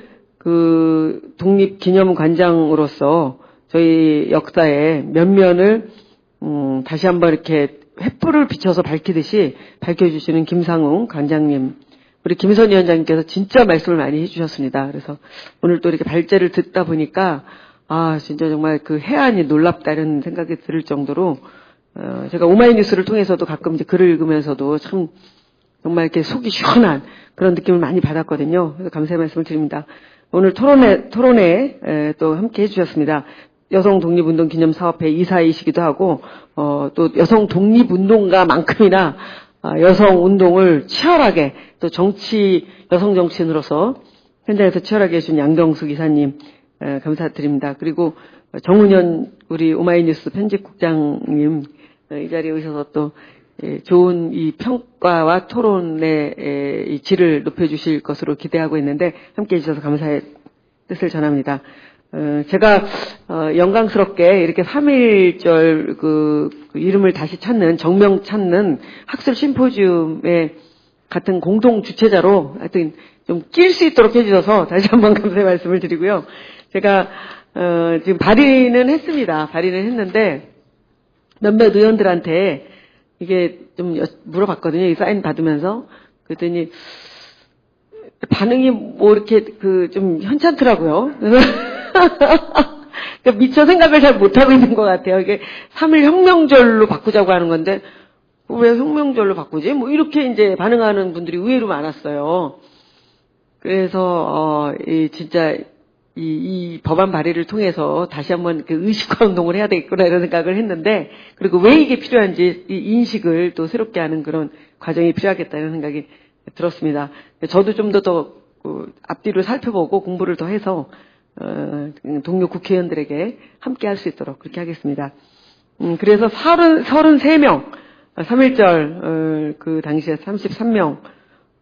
독립기념관장으로서 저희 역사의 면면을 다시 한번 이렇게 횃불을 비춰서 밝히듯이 밝혀주시는 김상웅 관장님, 우리 김선 위원장님께서 진짜 말씀을 많이 해주셨습니다. 그래서 오늘 또 이렇게 발제를 듣다 보니까 진짜 정말 그 해안이 놀랍다 이런 생각이 들을 정도로 제가 오마이뉴스를 통해서도 가끔 이제 글을 읽으면서도 참 정말 이렇게 속이 시원한 그런 느낌을 많이 받았거든요. 그래서 감사의 말씀을 드립니다. 오늘 토론회 또 함께 해주셨습니다. 여성 독립운동 기념사업회 이사이시기도 하고, 또 여성 독립운동가만큼이나, 여성 운동을 치열하게, 또 여성 정치인으로서 현장에서 치열하게 해준 양경숙 이사님, 감사드립니다. 그리고 정은현 우리 오마이뉴스 편집국장님, 이 자리에 오셔서 또, 좋은 이 평가와 토론의 이 질을 높여주실 것으로 기대하고 있는데, 함께 해주셔서 감사의 뜻을 전합니다. 제가, 영광스럽게 이렇게 3.1절 그 이름을 다시 정명 찾는 학술 심포지움의 같은 공동 주최자로 하여튼 좀 낄 수 있도록 해주셔서 다시 한번 감사의 말씀을 드리고요. 제가, 지금 발의는 했습니다. 발의는 했는데 몇몇 의원들한테 이게 좀 물어봤거든요. 이 사인 받으면서. 그랬더니 반응이 뭐 이렇게 좀 현찮더라고요. 그래서 그러니까 미처 생각을 잘 못하고 있는 것 같아요. 이게 3.1 혁명절로 바꾸자고 하는 건데, 왜 혁명절로 바꾸지? 뭐 이렇게 이제 반응하는 분들이 의외로 많았어요. 그래서, 진짜, 이 법안 발의를 통해서 다시 한번 의식화 운동을 해야 되겠구나 이런 생각을 했는데, 그리고 왜 이게 필요한지 이 인식을 또 새롭게 하는 그런 과정이 필요하겠다는 생각이 들었습니다. 저도 좀 더 앞뒤를 살펴보고 공부를 더 해서, 동료 국회의원들에게 함께 할 수 있도록 그렇게 하겠습니다. 그래서 33명, 3.1절, 그 당시에 33명의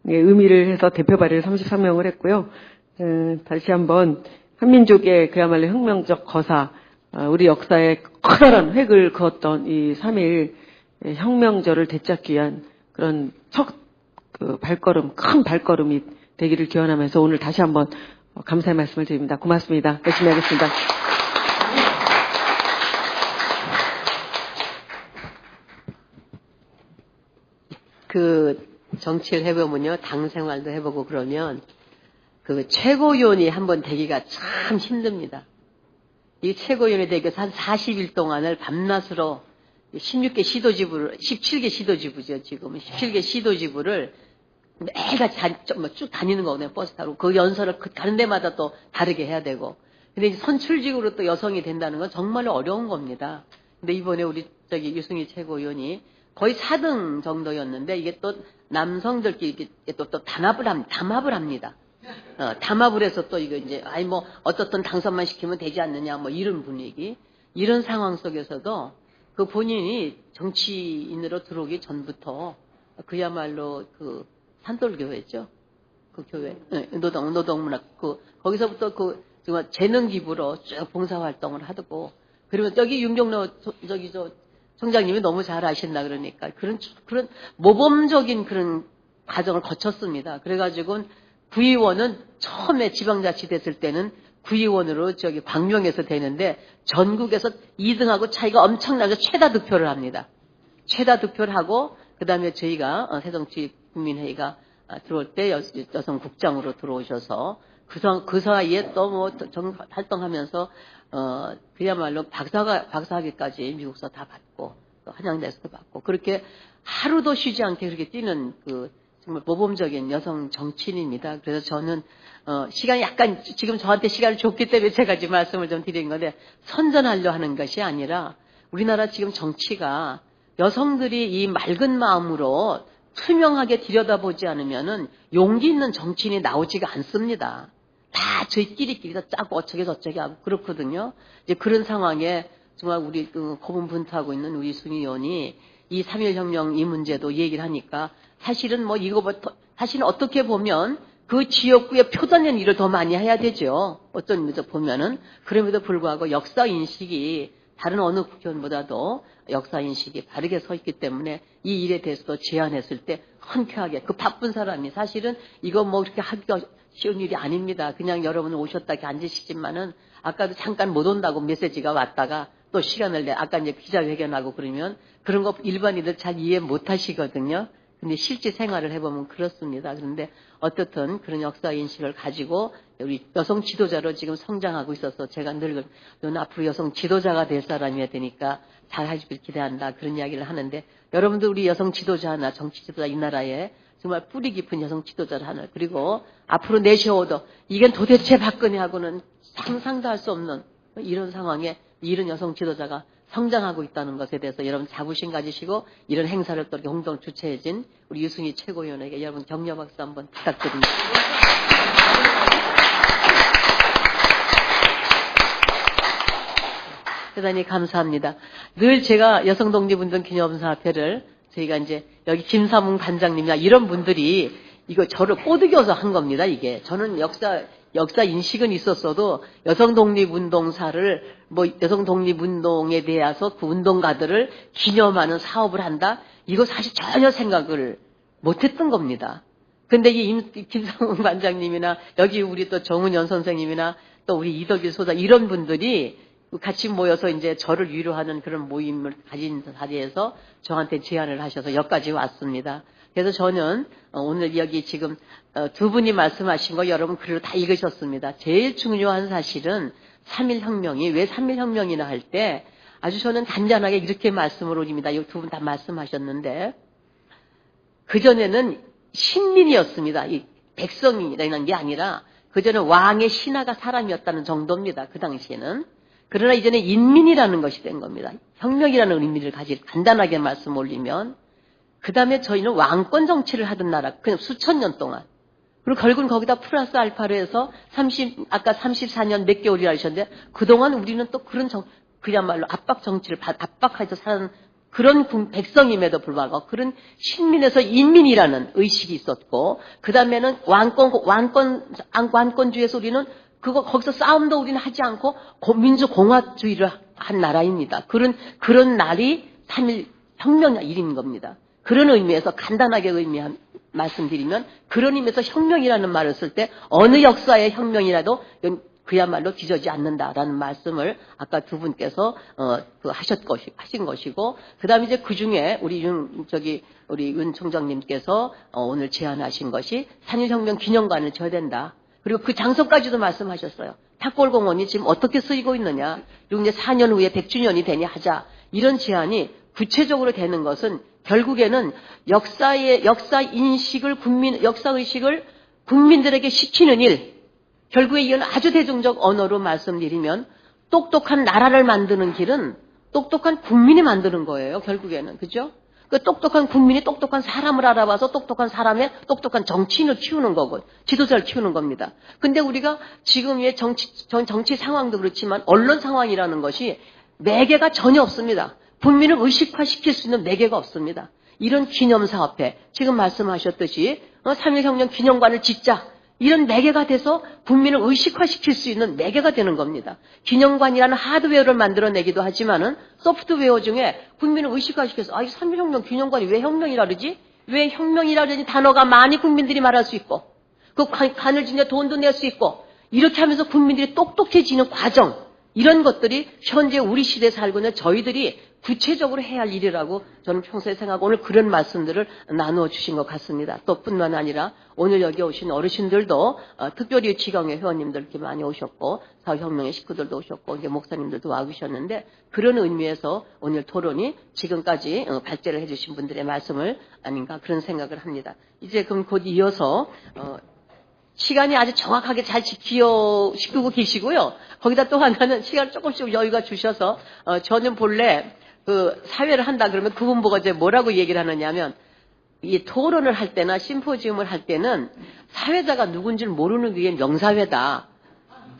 의미를 해서 대표 발의를 33명을 했고요. 다시 한번 한민족의 그야말로 혁명적 거사, 우리 역사에 커다란 획을 그었던 이 3.1 혁명절을 되찾기 위한 그런 첫 발걸음, 큰 발걸음이 되기를 기원하면서 오늘 다시 한번 감사의 말씀을 드립니다. 고맙습니다. 열심히 하겠습니다. 정치를 해보면요, 당 생활도 해보고 그러면 최고위원이 한번 되기가 참 힘듭니다. 이 최고위원이 되기 위해서 한 40일 동안을 밤낮으로 17개 시도지부죠, 지금은. 17개 시도지부를 매일같이 쭉 다니는 거거든요, 버스 타고. 그 연설을 가는 데마다 또 다르게 해야 되고. 근데 이제 선출직으로 또 여성이 된다는 건 정말로 어려운 겁니다. 근데 이번에 우리 유승희 최고위원이 거의 4등 정도였는데 이게 또 남성들끼리 또 담합을 합니다. 담합을 해서 또 이거 이제, 어떻든 당선만 시키면 되지 않느냐, 이런 분위기. 이런 상황 속에서도 본인이 정치인으로 들어오기 전부터 그야말로 산돌교회죠. 교회. 노동문학. 거기서부터 정말 재능 기부로 쭉 봉사활동을 하고, 그러면 여기 윤경로 총장님이 너무 잘 아신다 그러니까 그런 모범적인 그런 과정을 거쳤습니다. 그래가지고 구의원은 처음에 지방자치 됐을 때는 구의원으로 광명에서 되는데 전국에서 2등하고 차이가 엄청나게 최다 득표를 합니다. 최다 득표를 하고 그다음에 저희가 새정치국민회의가 들어올 때 여성국장으로 들어오셔서 그 사이에 또 뭐 활동하면서 그야말로 박사학위까지 미국서 다 받고 또 한양대에서도 받고 그렇게 하루도 쉬지 않게 그렇게 뛰는 정말 모범적인 여성 정치인입니다. 그래서 저는 시간이 약간 지금 저한테 시간을 줬기 때문에 제가 지금 말씀을 좀 드린 건데 선전하려 하는 것이 아니라 우리나라 지금 정치가 여성들이 이 맑은 마음으로 투명하게 들여다보지 않으면은 용기 있는 정치인이 나오지가 않습니다. 다 저희끼리 다 짜고 어쩌게 하고 그렇거든요. 이제 그런 상황에 정말 우리 고분분투하고 있는 우리 순위 의원이 이 3.1혁명 이 문제도 얘기를 하니까 사실은 뭐 이거부터 사실은 어떻게 보면 그 지역구에 표단연 일을 더 많이 해야 되죠. 어떤 의미에서 보면은 그럼에도 불구하고 역사 인식이 다른 어느 국회의원보다도 역사 인식이 바르게 서 있기 때문에 이 일에 대해서도 제안했을 때 흔쾌하게 그 바쁜 사람이 사실은 이거 뭐 그렇게 하기가 쉬운 일이 아닙니다. 그냥 여러분 오셨다 이렇게 앉으시지만은 아까도 잠깐 못 온다고 메시지가 왔다가 또 시간을 내 아까 이제 기자회견하고 그러면 그런 거 일반인들 잘 이해 못 하시거든요. 근데 실제 생활을 해보면 그렇습니다. 그런데 어떻든 그런 역사 인식을 가지고 우리 여성 지도자로 지금 성장하고 있어서 제가 늘 너는 앞으로 여성 지도자가 될 사람이어야 되니까 잘 하시길 기대한다 그런 이야기를 하는데 여러분들 우리 여성 지도자 하나 정치 지도자 이 나라에 정말 뿌리 깊은 여성 지도자를 하나 그리고 앞으로 내세워도 이게 도대체 박근혜하고는 상상도 할 수 없는 이런 상황에 이런 여성 지도자가 성장하고 있다는 것에 대해서 여러분 자부심 가지시고 이런 행사를 또 이렇게 공동 주최해진 우리 유승희 최고위원에게 여러분 격려 박수 한번 부탁드립니다. 대단히 감사합니다. 늘 제가 여성독립운동 기념사업회를 저희가 이제 여기 김사문 단장님이나 이런 분들이 이거 저를 꼬드겨서 한 겁니다. 이게 저는 역사 인식은 있었어도 여성 독립운동사를 뭐 여성 독립운동에 대해서 그 운동가들을 기념하는 사업을 한다. 이거 사실 전혀 생각을 못했던 겁니다. 근데 이 김상훈 반장님이나 여기 우리 또 정은연 선생님이나 또 우리 이덕일 소장 이런 분들이 같이 모여서 이제 저를 위로하는 그런 모임을 가진 자리에서 저한테 제안을 하셔서 여기까지 왔습니다. 그래서 저는 오늘 여기 지금 두 분이 말씀하신 거 여러분 글로 다 읽으셨습니다. 제일 중요한 사실은 3.1혁명이 왜 3.1혁명이나 할 때 아주 저는 단단하게 이렇게 말씀을 올립니다. 이 두 분 다 말씀하셨는데 그전에는 신민이었습니다. 이 백성이라는 게 아니라 그전에 왕의 신하가 사람이었다는 정도입니다. 그 당시에는. 그러나 이제는 인민이라는 것이 된 겁니다. 혁명이라는 의미를 가질 간단하게 말씀 올리면 그 다음에 저희는 왕권 정치를 하던 나라 그냥 수천 년 동안 그리고 결국은 거기다 플러스 알파로 해서 아까 34년 몇 개월이라 하셨는데 그동안 우리는 또 그야말로 압박 정치를 압박해서 사는 그런 백성임에도 불구하고 그런 신민에서 인민이라는 의식이 있었고 그 다음에는 왕권주의에서 우리는 거기서 싸움도 우리는 하지 않고 민주공화주의를 한 나라입니다. 그런 날이 3.1혁명 일인 겁니다. 그런 의미에서 간단하게 말씀드리면 그런 의미에서 혁명이라는 말을 쓸 때 어느 역사의 혁명이라도 그야말로 뒤져지 않는다라는 말씀을 아까 두 분께서 하신 것이고 그다음에 이제 그 중에 우리 윤 총장님께서 오늘 제안하신 것이 3.1혁명 기념관을 져야 된다. 그리고 그 장소까지도 말씀하셨어요. 탁골공원이 지금 어떻게 쓰이고 있느냐. 그리고 이제 4년 후에 100주년이 되니 하자. 이런 제안이 구체적으로 되는 것은 결국에는 역사 의식을 국민들에게 시키는 일. 결국에 이건 아주 대중적 언어로 말씀드리면 똑똑한 나라를 만드는 길은 똑똑한 국민이 만드는 거예요. 결국에는. 그죠? 그 똑똑한 국민이 똑똑한 사람을 알아봐서 똑똑한 사람의 똑똑한 정치인을 키우는 거고 지도자를 키우는 겁니다. 근데 우리가 지금의 정치 상황도 그렇지만 언론 상황이라는 것이 매개가 전혀 없습니다. 국민을 의식화시킬 수 있는 매개가 없습니다. 이런 기념사업회 지금 말씀하셨듯이 3.1혁명 기념관을 짓자. 이런 매개가 돼서 국민을 의식화시킬 수 있는 매개가 되는 겁니다. 기념관이라는 하드웨어를 만들어내기도 하지만은 소프트웨어 중에 국민을 의식화시켜서 이 3.1혁명 기념관이 왜 혁명이라 그러지? 왜 혁명이라 그러지? 단어가 많이 국민들이 말할 수 있고 그 관을 지내 돈도 낼 수 있고 이렇게 하면서 국민들이 똑똑해지는 과정 이런 것들이 현재 우리 시대에 살고 있는 저희들이 구체적으로 해야 할 일이라고 저는 평소에 생각하고 오늘 그런 말씀들을 나누어 주신 것 같습니다. 또 뿐만 아니라 오늘 여기 오신 어르신들도 특별히 지강회 회원님들 이렇게 많이 오셨고 사회혁명의 식구들도 오셨고 이제 목사님들도 와 계셨는데 그런 의미에서 오늘 토론이 지금까지 발제를 해주신 분들의 말씀을 아닌가 그런 생각을 합니다. 이제 그럼 곧 이어서 시간이 아주 정확하게 잘 지키고 계시고요. 거기다 또 하나는 시간을 조금씩 여유가 주셔서 저는 본래 그 사회를 한다 그러면 그분 보고 이제 뭐라고 얘기를 하느냐면 이 토론을 할 때나 심포지움을 할 때는 사회자가 누군지를 모르는 게 명사회다.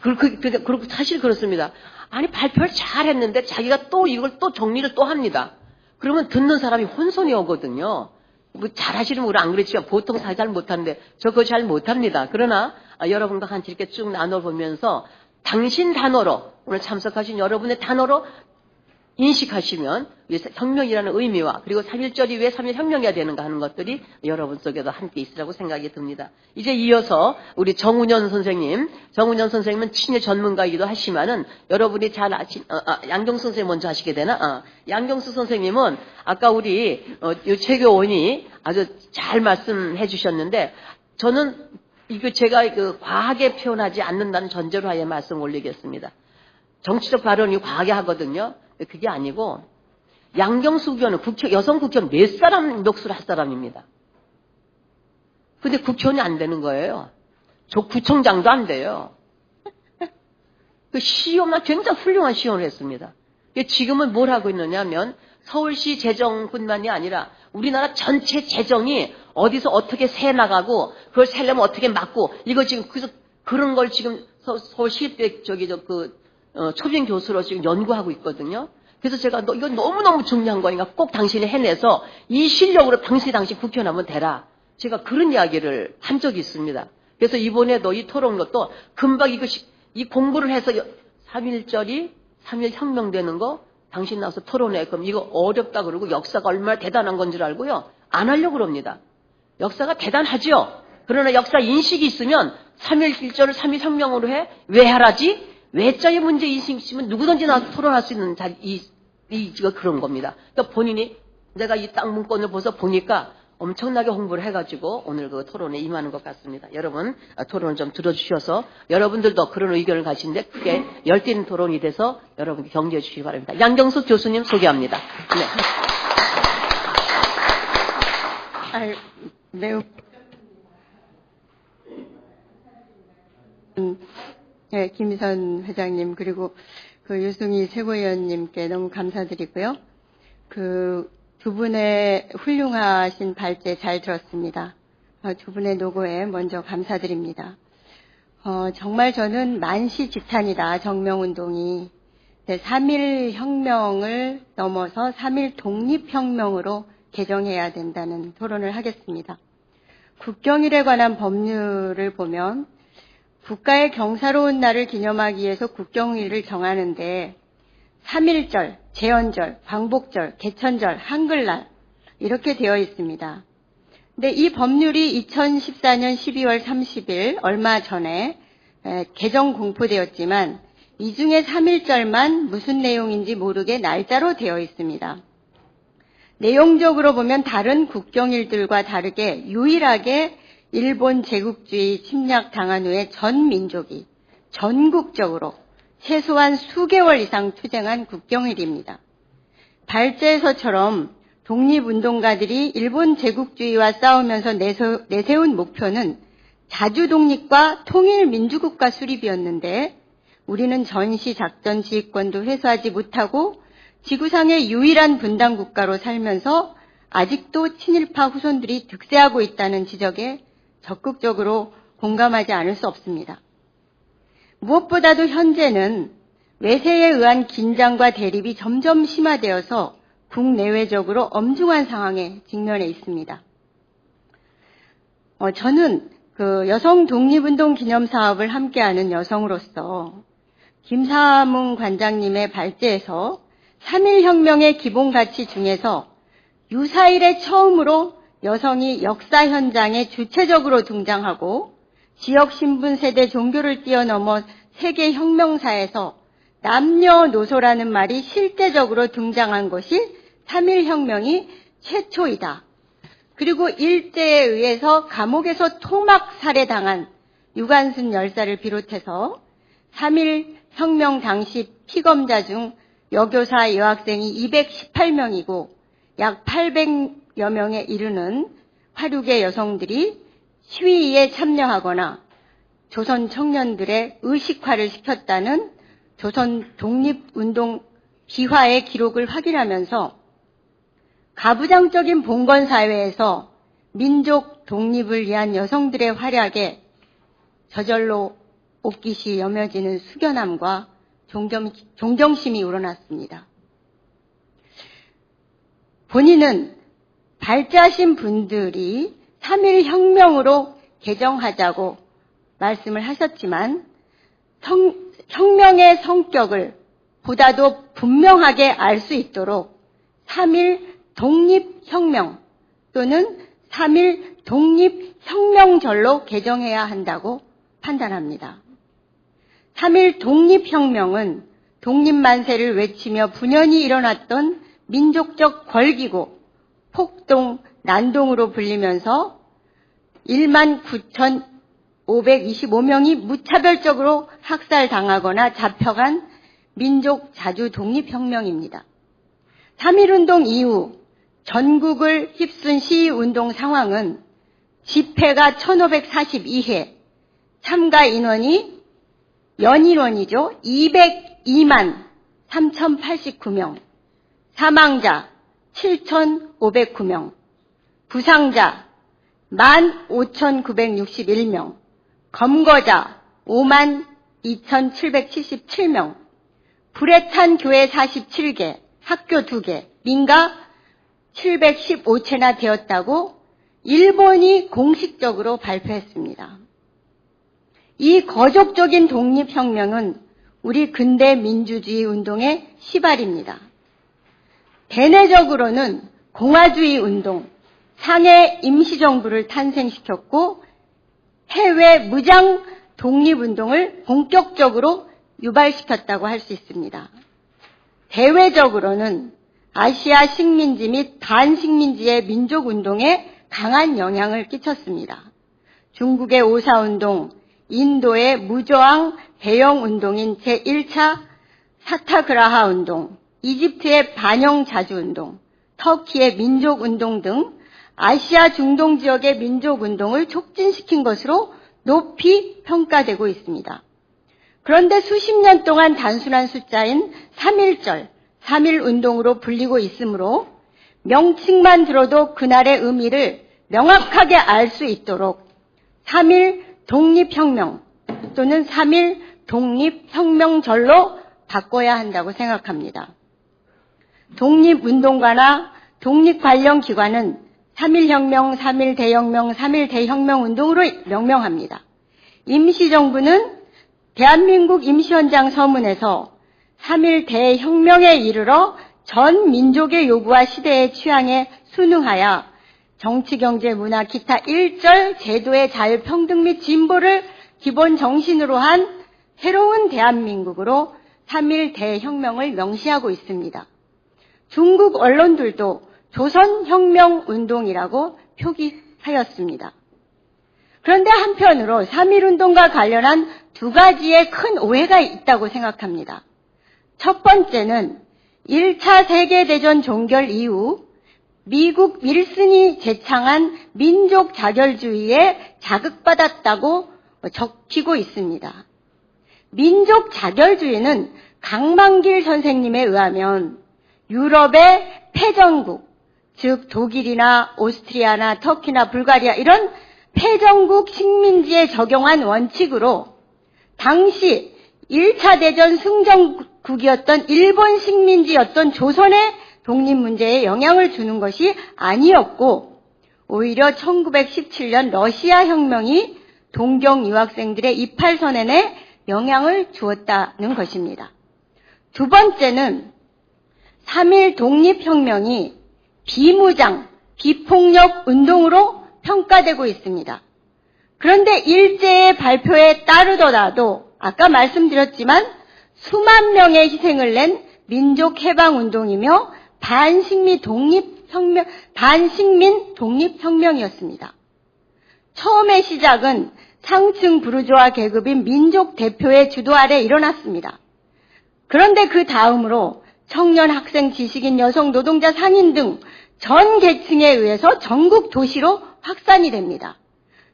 그리고 사실 그렇습니다. 아니 발표를 잘 했는데 자기가 또 이걸 또 정리를 또 합니다. 그러면 듣는 사람이 혼선이 오거든요. 뭐 잘하시는 분은 안 그랬지만 보통 잘 못하는데 저 그거 잘 못합니다. 그러나 여러분과 같이 이렇게 쭉 나눠보면서 당신 단어로 오늘 참석하신 여러분의 단어로 인식하시면 혁명이라는 의미와 그리고 3.1절이 왜 3.1 혁명이어야 되는가 하는 것들이 여러분 속에도 함께 있으라고 생각이 듭니다. 이제 이어서 우리 정운현 선생님은 친일 전문가이기도 하시면은 여러분이 잘 아신 양경수 선생님 먼저 하시게 되나? 양경수 선생님은 아까 우리 최교원이 아주 잘 말씀해 주셨는데 저는 이거 제가 과하게 표현하지 않는다는 전제로 하에 말씀 올리겠습니다. 정치적 발언이 과하게 하거든요. 그게 아니고 양경수 의원은 여성 국회의원 4사람 녹수를 할 사람입니다. 근데 국회의원이 안 되는 거예요. 구청장도 안 돼요. 그 시의원만 굉장히 훌륭한 시의원을 했습니다. 지금은 뭘 하고 있느냐면 서울시 재정뿐만이 아니라 우리나라 전체 재정이 어디서 어떻게 새 나가고 그걸 세려면 어떻게 막고 이거 지금 그런 걸 지금 서울시립대 초빙 교수로 지금 연구하고 있거든요. 그래서 제가 이건 너무너무 중요한 거니까 꼭 당신이 해내서 이 실력으로 당신 국회의원 한번 되라. 제가 그런 이야기를 한 적이 있습니다. 그래서 이번에도 이 토론도 또 금방 이 공부를 해서 3.1절이 3.1 혁명 되는 거 당신 나와서 토론해. 그럼 이거 어렵다 그러고 역사가 얼마나 대단한 건 줄 알고요. 안 하려고 그럽니다. 역사가 대단하죠. 그러나 역사 인식이 있으면 3.1절을 3.1 혁명으로 해? 왜 하라지? 외자의 문제 인식이 있으면 누구든지 나와서 토론할 수 있는 그런 겁니다. 그러니까 본인이 내가 이 땅 문건을 보니까 엄청나게 홍보를 해가지고 오늘 그 토론에 임하는 것 같습니다. 여러분 토론을 좀 들어주셔서 여러분들도 그런 의견을 가시는데 크게 열띤 토론이 돼서 여러분께 격려해 주시기 바랍니다. 양경수 교수님 소개합니다. 네. 매우 네, 김희선 회장님 그리고 그 유승희 최고위원님께 너무 감사드리고요. 두 분의 훌륭하신 발제 잘 들었습니다. 두 분의 노고에 먼저 감사드립니다. 정말 저는 만시지탄이다 정명운동이 3.1 혁명을 넘어서 3.1 독립혁명으로 개정해야 된다는 토론을 하겠습니다. 국경일에 관한 법률을 보면 국가의 경사로운 날을 기념하기 위해서 국경일을 정하는데 3.1절, 제헌절, 광복절, 개천절, 한글날 이렇게 되어 있습니다. 근데 이 법률이 2014년 12월 30일 얼마 전에 개정 공포되었지만 이 중에 3.1절만 무슨 내용인지 모르게 날짜로 되어 있습니다. 내용적으로 보면 다른 국경일들과 다르게 유일하게 일본 제국주의 침략 당한 후에 전 민족이 전국적으로 최소한 수개월 이상 투쟁한 국경일입니다. 발제에서처럼 독립운동가들이 일본 제국주의와 싸우면서 내세운 목표는 자주독립과 통일민주국가 수립이었는데 우리는 전시작전 지휘권도 회수하지 못하고 지구상의 유일한 분단국가로 살면서 아직도 친일파 후손들이 득세하고 있다는 지적에 적극적으로 공감하지 않을 수 없습니다. 무엇보다도 현재는 외세에 의한 긴장과 대립이 점점 심화되어서 국내외적으로 엄중한 상황에 직면해 있습니다. 저는 그 여성 독립운동 기념 사업을 함께하는 여성으로서 김삼웅 관장님의 발제에서 3.1혁명의 기본 가치 중에서 유사일에 처음으로 여성이 역사 현장에 주체적으로 등장하고 지역 신분 세대 종교를 뛰어넘어 세계 혁명사에서 남녀노소라는 말이 실제적으로 등장한 것이 3.1혁명이 최초이다. 그리고 일제에 의해서 감옥에서 토막 살해당한 유관순 열사를 비롯해서 3.1혁명 당시 피검자 중 여교사 여학생이 218명이고 약 800여 명에 이르는 화류계 여성들이 시위에 참여하거나 조선 청년들의 의식화를 시켰다는 조선 독립운동 비화의 기록을 확인하면서 가부장적인 봉건 사회에서 민족 독립을 위한 여성들의 활약에 저절로 옷깃이 여며지는 숙연함과 존경심이 우러났습니다. 본인은 발제하신 분들이 3.1혁명으로 개정하자고 말씀을 하셨지만 혁명의 성격을 보다도 분명하게 알 수 있도록 3.1 독립혁명 또는 3.1 독립혁명절로 개정해야 한다고 판단합니다. 3.1 독립혁명은 독립만세를 외치며 분연히 일어났던 민족적 걸기고 폭동, 난동으로 불리면서 19,525명이 무차별적으로 학살당하거나 잡혀간 민족 자주 독립혁명입니다. 3.1운동 이후 전국을 휩쓴 시위운동 상황은 집회가 1,542회, 참가 인원이 연인원이죠. 202만 3,089명, 사망자 7,509명, 부상자 15,961명, 검거자 52,777명, 불에 탄 교회 47개, 학교 2개, 민가 715채나 되었다고 일본이 공식적으로 발표했습니다. 이 거족적인 독립혁명은 우리 근대 민주주의 운동의 시발입니다. 대내적으로는 공화주의 운동, 상해 임시정부를 탄생시켰고 해외 무장 독립운동을 본격적으로 유발시켰다고 할 수 있습니다. 대외적으로는 아시아 식민지 및 반식민지의 민족운동에 강한 영향을 끼쳤습니다. 중국의 오사운동, 인도의 무저항 대영운동인 제1차 사타그라하 운동, 이집트의 반영자주운동, 터키의 민족운동 등 아시아 중동 지역의 민족운동을 촉진시킨 것으로 높이 평가되고 있습니다. 그런데 수십 년 동안 단순한 숫자인 3.1절, 3.1운동으로 불리고 있으므로 명칭만 들어도 그날의 의미를 명확하게 알 수 있도록 3.1 독립혁명 또는 3.1 독립혁명절로 바꿔야 한다고 생각합니다. 독립운동가나 독립 관련 기관은 3.1혁명, 3.1 대혁명, 3.1 대혁명운동으로 명명합니다. 임시정부는 대한민국 임시헌장 서문에서 3.1 대혁명에 이르러 전 민족의 요구와 시대의 취향에 순응하여 정치, 경제, 문화, 기타 일절 제도의 자유, 평등 및 진보를 기본 정신으로 한 새로운 대한민국으로 3.1 대혁명을 명시하고 있습니다. 중국 언론들도 조선혁명운동이라고 표기하였습니다. 그런데 한편으로 3.1운동과 관련한 두 가지의 큰 오해가 있다고 생각합니다. 첫 번째는 1차 세계대전 종결 이후 미국 윌슨이 제창한 민족 자결주의에 자극받았다고 적히고 있습니다. 민족 자결주의는 강만길 선생님에 의하면 유럽의 패전국, 즉 독일이나 오스트리아나 터키나 불가리아 이런 패전국 식민지에 적용한 원칙으로 당시 1차 대전 승전국이었던 일본 식민지였던 조선의 독립문제에 영향을 주는 것이 아니었고 오히려 1917년 러시아 혁명이 동경 유학생들의 이팔 선언에 영향을 주었다는 것입니다. 두 번째는 3.1 독립혁명이 비무장, 비폭력 운동으로 평가되고 있습니다. 그런데 일제의 발표에 따르더라도 아까 말씀드렸지만 수만 명의 희생을 낸 민족해방운동이며 반식민 독립혁명이었습니다. 처음의 시작은 상층 부르주아 계급인 민족 대표의 주도 아래 일어났습니다. 그런데 그 다음으로 청년, 학생, 지식인, 여성, 노동자, 상인 등 전 계층에 의해서 전국 도시로 확산이 됩니다.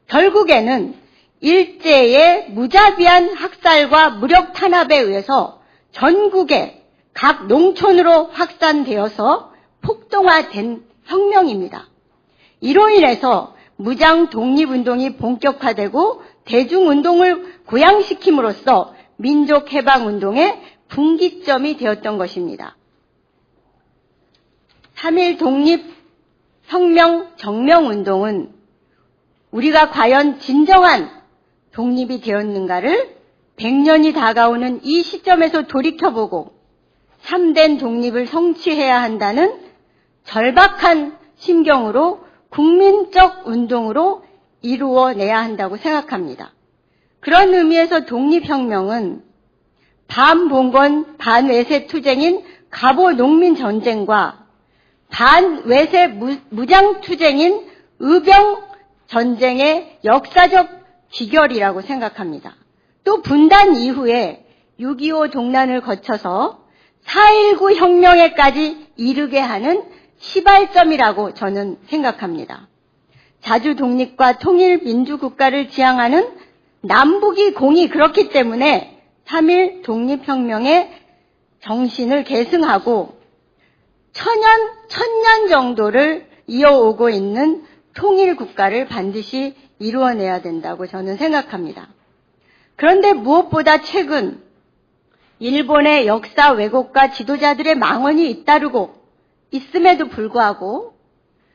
결국에는 일제의 무자비한 학살과 무력 탄압에 의해서 전국의 각 농촌으로 확산되어서 폭동화된 혁명입니다. 이로 인해서 무장 독립운동이 본격화되고 대중운동을 고양시킴으로써 민족해방운동의 분기점이 되었던 것입니다. 3.1 독립혁명 정명운동은 우리가 과연 진정한 독립이 되었는가를 100년이 다가오는 이 시점에서 돌이켜보고 참된 독립을 성취해야 한다는 절박한 심경으로 국민적 운동으로 이루어내야 한다고 생각합니다. 그런 의미에서 독립혁명은 반봉건 반외세 투쟁인 갑오 농민 전쟁과 반외세 무장 투쟁인 의병 전쟁의 역사적 귀결이라고 생각합니다. 또 분단 이후에 6.25 동란을 거쳐서 4.19 혁명에까지 이르게 하는 시발점이라고 저는 생각합니다. 자주 독립과 통일 민주국가를 지향하는 남북이 공이 그렇기 때문에 3.1 독립혁명의 정신을 계승하고 천년 정도를 이어오고 있는 통일국가를 반드시 이루어내야 된다고 저는 생각합니다. 그런데 무엇보다 최근 일본의 역사 왜곡과 지도자들의 망언이 잇따르고 있음에도 불구하고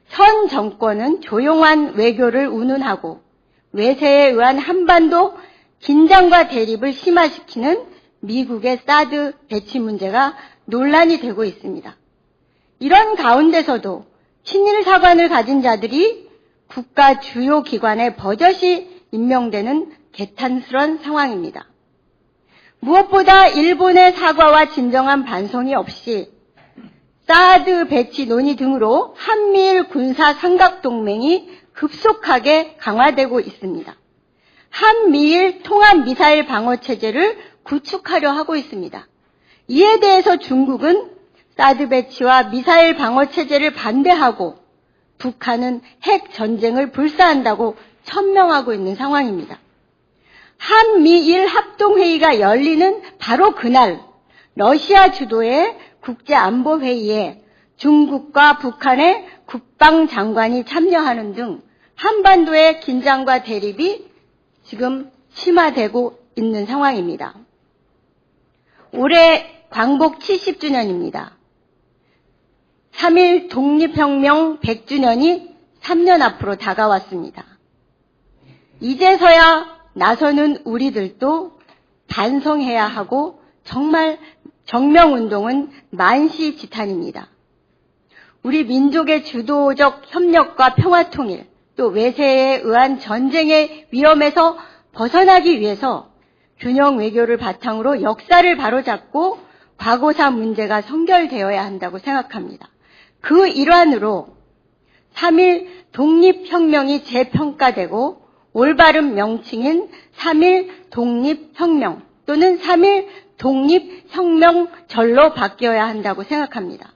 현 정권은 조용한 외교를 운운하고 외세에 의한 한반도 긴장과 대립을 심화시키는 미국의 사드 배치 문제가 논란이 되고 있습니다. 이런 가운데서도 친일 사관을 가진 자들이 국가 주요 기관에 버젓이 임명되는 개탄스러운 상황입니다. 무엇보다 일본의 사과와 진정한 반성이 없이 사드 배치 논의 등으로 한미일 군사 삼각동맹이 급속하게 강화되고 있습니다. 한미일 통합 미사일 방어 체제를 구축하려 하고 있습니다. 이에 대해서 중국은 사드 배치와 미사일 방어 체제를 반대하고 북한은 핵 전쟁을 불사한다고 천명하고 있는 상황입니다. 한미일 합동회의가 열리는 바로 그날 러시아 주도의 국제안보회의에 중국과 북한의 국방장관이 참여하는 등 한반도의 긴장과 대립이 지금 심화되고 있는 상황입니다. 올해 광복 70주년입니다. 3.1 독립혁명 100주년이 3년 앞으로 다가왔습니다. 이제서야 나서는 우리들도 반성해야 하고 정말 정명운동은 만시지탄입니다. 우리 민족의 주도적 협력과 평화통일, 또 외세에 의한 전쟁의 위험에서 벗어나기 위해서 균형 외교를 바탕으로 역사를 바로잡고 과거사 문제가 선결되어야 한다고 생각합니다. 그 일환으로 3.1 독립혁명이 재평가되고 올바른 명칭인 3.1 독립혁명 또는 3.1 독립혁명절로 바뀌어야 한다고 생각합니다.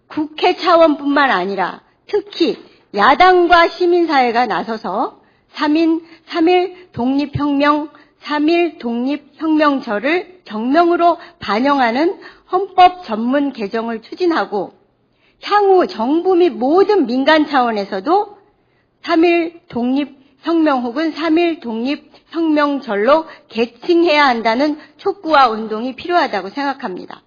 국회 차원뿐만 아니라 특히 야당과 시민사회가 나서서 3.1 독립혁명, 3.1 독립혁명절을 정명으로 반영하는 헌법 전문 개정을 추진하고 향후 정부 및 모든 민간 차원에서도 3.1 독립혁명 혹은 3.1 독립혁명절로 개칭해야 한다는 촉구와 운동이 필요하다고 생각합니다.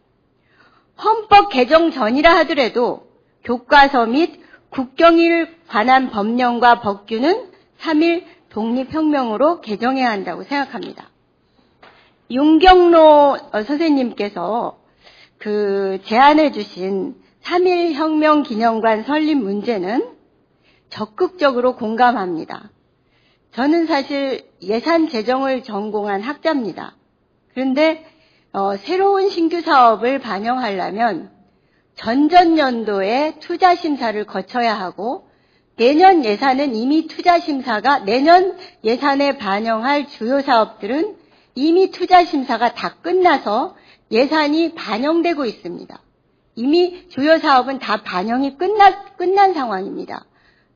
헌법 개정 전이라 하더라도 교과서 및 국경일 관한 법령과 법규는 3.1 독립혁명으로 개정해야 한다고 생각합니다. 윤경로 선생님께서 그 제안해 주신 3.1혁명 기념관 설립 문제는 적극적으로 공감합니다. 저는 사실 예산 재정을 전공한 학자입니다. 그런데 새로운 신규 사업을 반영하려면 전전년도에 투자 심사를 거쳐야 하고 내년 예산은 이미 투자 심사가 내년 예산에 반영할 주요 사업들은 이미 투자 심사가 다 끝나서 예산이 반영되고 있습니다. 이미 주요 사업은 다 반영이 끝난 상황입니다.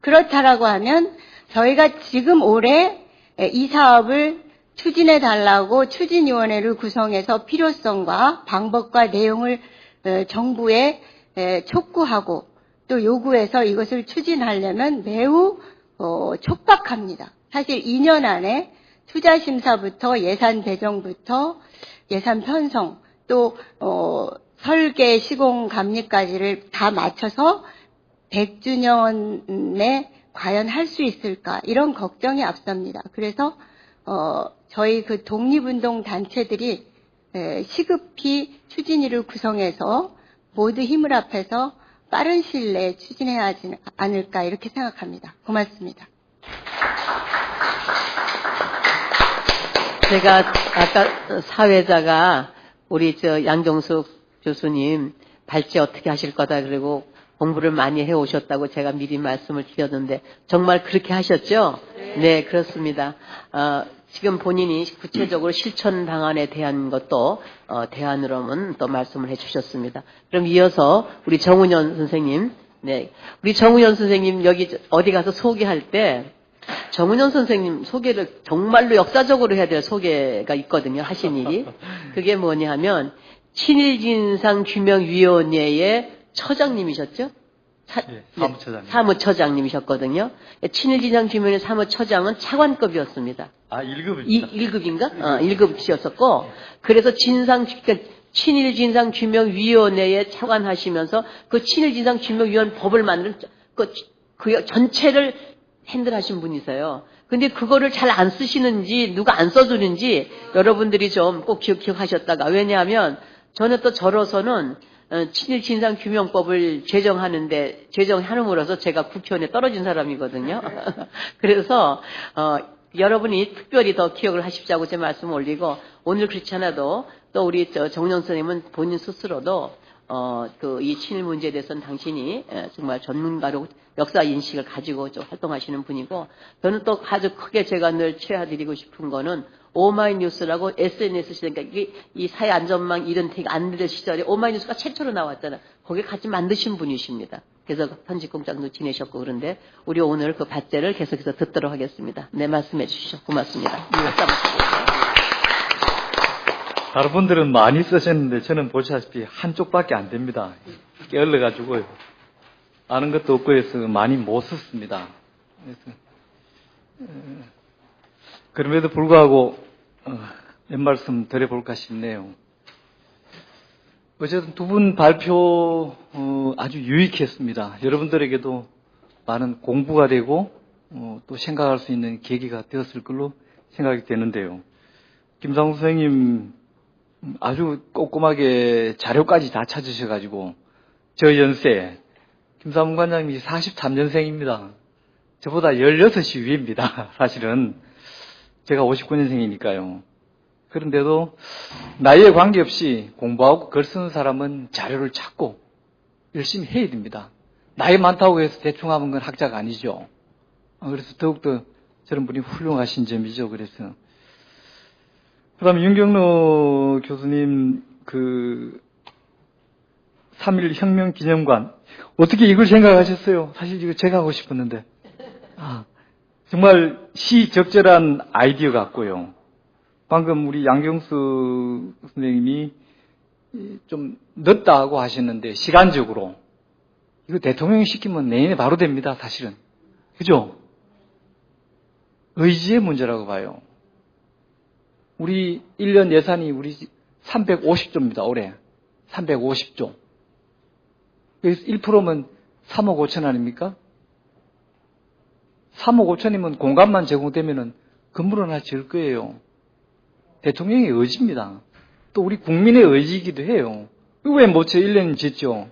그렇다라고 하면 저희가 지금 올해 이 사업을 추진해 달라고 추진위원회를 구성해서 필요성과 방법과 내용을 정부에 촉구하고 또 요구해서 이것을 추진하려면 매우 촉박합니다. 사실 2년 안에 투자 심사부터 예산 배정부터 예산 편성 또 설계 시공 감리까지를 다 맞춰서 100주년에 과연 할 수 있을까 이런 걱정이 앞섭니다. 그래서 저희 그 독립운동 단체들이 시급히 추진위를 구성해서 모두 힘을 합해서 빠른 시일 내에 추진해야 하지 않을까 이렇게 생각합니다. 고맙습니다. 제가 아까 사회자가 우리 양정숙 교수님 발제 어떻게 하실 거다 그리고 공부를 많이 해오셨다고 제가 미리 말씀을 드렸는데 정말 그렇게 하셨죠? 네, 그렇습니다. 지금 본인이 구체적으로 실천 방안에 대한 것도 대안으로는 또 말씀을 해주셨습니다. 그럼 이어서 우리 정운현 선생님, 네, 우리 정운현 선생님 여기 어디 가서 소개할 때 정운현 선생님 소개를 정말로 역사적으로 해야 될 소개가 있거든요. 하신 일이 그게 뭐냐 하면 친일진상규명위원회의 처장님이셨죠? 네, 사무처장님. 사무처장님이셨거든요. 친일진상규명회 사무처장은 차관급이었습니다. 아, 1급입니다. 1급인가? 1급이셨었고, 그래서 친일진상규명위원회에 차관하시면서 그 친일진상규명위원 법을 만드는 그 전체를 핸들하신 분이세요. 근데 그거를 잘 안 쓰시는지 누가 안 써주는지 여러분들이 좀 꼭 기억하셨다가 왜냐하면 저는 또 저로서는 친일진상규명법을 제정함으로써 제가 국회의원에 떨어진 사람이거든요. 그래서 여러분이 특별히 더 기억을 하십시오 제 말씀을 올리고 오늘 그렇지 않아도 또 우리 정년 선생님은 본인 스스로도 이 친일 문제에 대해서는 당신이 정말 전문가로 역사 인식을 가지고 좀 활동하시는 분이고 저는 또 아주 크게 제가 늘 체화드리고 싶은 거는 오마이뉴스라고 SNS 시대, 그러니까 이 사회 안전망 이런 되게 안 될 시절에 오마이뉴스가 최초로 나왔잖아요. 거기 같이 만드신 분이십니다. 그래서 편집공장도 지내셨고 그런데 우리 오늘 그 받제를 계속해서 듣도록 하겠습니다. 네, 말씀해 주시죠. 고맙습니다. 다른 분들은 많이 쓰셨는데 저는 보시다시피 한쪽밖에 안 됩니다. 깨얼려가지고요. 아는 것도 없고 해서 많이 못 썼습니다. 그래서 그럼에도 불구하고 몇 말씀 드려볼까 싶네요. 어쨌든 두 분 발표 아주 유익했습니다. 여러분들에게도 많은 공부가 되고 또 생각할 수 있는 계기가 되었을 걸로 생각이 되는데요. 김상우 선생님 아주 꼼꼼하게 자료까지 다 찾으셔가지고 저 연세 김상우 관장님이 43년생입니다. 저보다 16이 위입니다. 사실은 제가 59년생이니까요. 그런데도 나이에 관계없이 공부하고 글 쓰는 사람은 자료를 찾고 열심히 해야 됩니다. 나이 많다고 해서 대충 하는 건 학자가 아니죠. 그래서 더욱더 저런 분이 훌륭하신 점이죠. 그래서 그다음에 윤경로 교수님 3.1 혁명 기념관 어떻게 이걸 생각하셨어요? 사실 이거 제가 하고 싶었는데 정말 시적절한 아이디어 같고요. 방금 우리 양경수 선생님이 좀 늦다고 하셨는데 시간적으로 이거 대통령이 시키면 내년에 바로 됩니다. 사실은. 그죠? 의지의 문제라고 봐요. 우리 1년 예산이 우리 350조입니다. 올해. 350조. 여기서 1%면 3억 5천 아닙니까? 3억 5천이면 공간만 제공되면은 건물 하나 지을 거예요. 대통령의 의지입니다. 또 우리 국민의 의지이기도 해요. 왜 못 지어 1년 짓죠?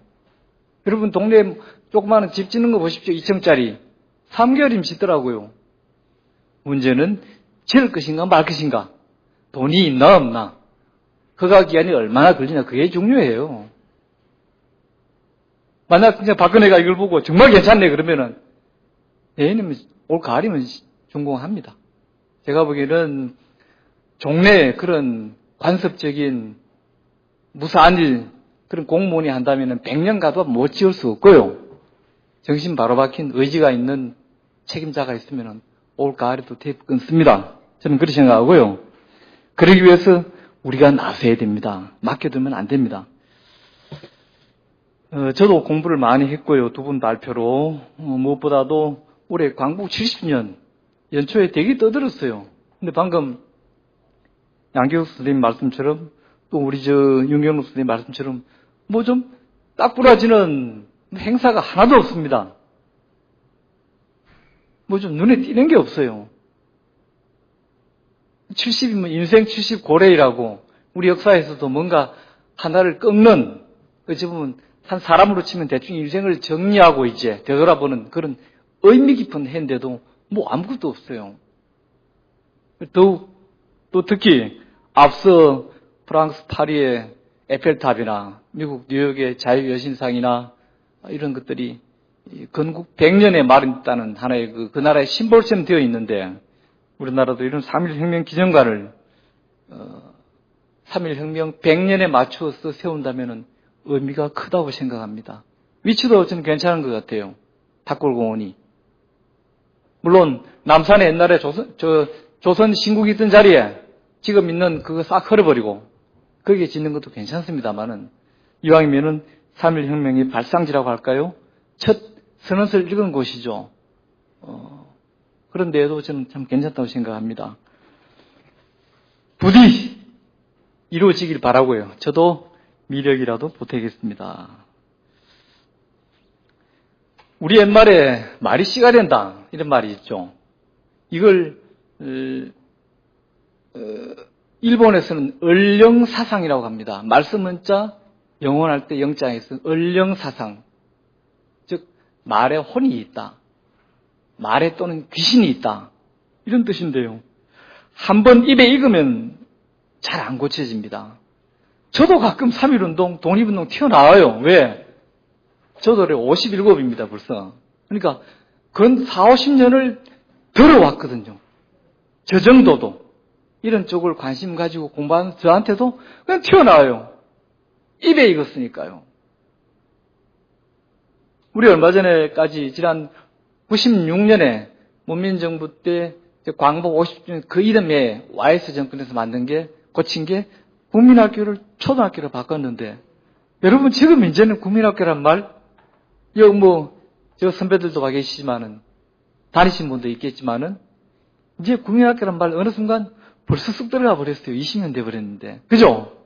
여러분 동네에 조그마한 집 짓는 거 보십시오. 2층짜리. 3개월이면 짓더라고요. 문제는 지을 것인가 말 것인가. 돈이 있나 없나. 허가 기간이 얼마나 걸리냐. 그게 중요해요. 만약 진짜 박근혜가 이걸 보고 정말 괜찮네 그러면은 내년이면 올 가을이면 준공합니다. 제가 보기에는 종래 그런 관습적인 무사한 일 그런 공무원이 한다면은 100년 가도 못 지을 수 없고요. 정신 바로 박힌 의지가 있는 책임자가 있으면은 올 가을에도 테이프 끊습니다. 저는 그렇게 생각하고요. 그러기 위해서 우리가 나서야 됩니다. 맡겨두면 안 됩니다. 저도 공부를 많이 했고요. 두 분 발표로. 무엇보다도 올해 광복 70년 연초에 되게 떠들었어요. 근데 방금 양기혁 선생님 말씀처럼 또 우리 윤경록 선생님 말씀처럼 뭐 좀 딱 부러지는 행사가 하나도 없습니다. 뭐 좀 눈에 띄는 게 없어요. 70이면 인생 70 고래이라고 우리 역사에서도 뭔가 하나를 꺾는 어찌 보면 한 사람으로 치면 대충 인생을 정리하고 이제 되돌아보는 그런 의미 깊은 해인데도 뭐 아무것도 없어요. 또 특히 앞서 프랑스 파리의 에펠탑이나 미국 뉴욕의 자유여신상이나 이런 것들이 건국 100년의 말했다는 하나의 그 나라의 심볼처럼 되어 있는데 우리나라도 이런 3.1혁명 기념관을 3.1혁명 100년에 맞추어서 세운다면은 의미가 크다고 생각합니다. 위치도 저는 괜찮은 것 같아요. 탁골공원이. 물론 남산에 옛날에 조선 신국이 있던 자리에 지금 있는 그거 싹 헐어버리고 거기에 짓는 것도 괜찮습니다만은 이왕이면은 3.1혁명의 발상지라고 할까요? 첫 선언서를 읽은 곳이죠. 그런데도 저는 참 괜찮다고 생각합니다. 부디 이루어지길 바라고요. 저도 미력이라도 보태겠습니다. 우리 옛말에 말이 씨가 된다 이런 말이 있죠. 이걸 일본에서는 얼령사상이라고 합니다. 말씀 문자 영원할 때 영장에서 얼령사상, 즉 말에 혼이 있다. 말에 또는 귀신이 있다. 이런 뜻인데요. 한번 입에 익으면 잘 안 고쳐집니다. 저도 가끔 3.1운동, 독립운동 튀어나와요. 왜? 저도 올해 57입니다, 벌써. 그러니까, 근 40-50년을 들어왔거든요. 저 정도도. 이런 쪽을 관심 가지고 공부하는 저한테도 그냥 튀어나와요. 입에 익었으니까요. 우리 얼마 전에까지, 지난 96년에 문민정부 때 광복 50주년 그 이듬해 YS 정권에서 만든 게, 고친 게 국민학교를 초등학교로 바꿨는데, 여러분 지금 이제는 국민학교란 말, 여기 저 선배들도 와 계시지만은, 다니신 분도 있겠지만은, 이제 국민학교란 말 어느 순간 벌써 쑥 들어가 버렸어요. 20년 돼 버렸는데. 그죠?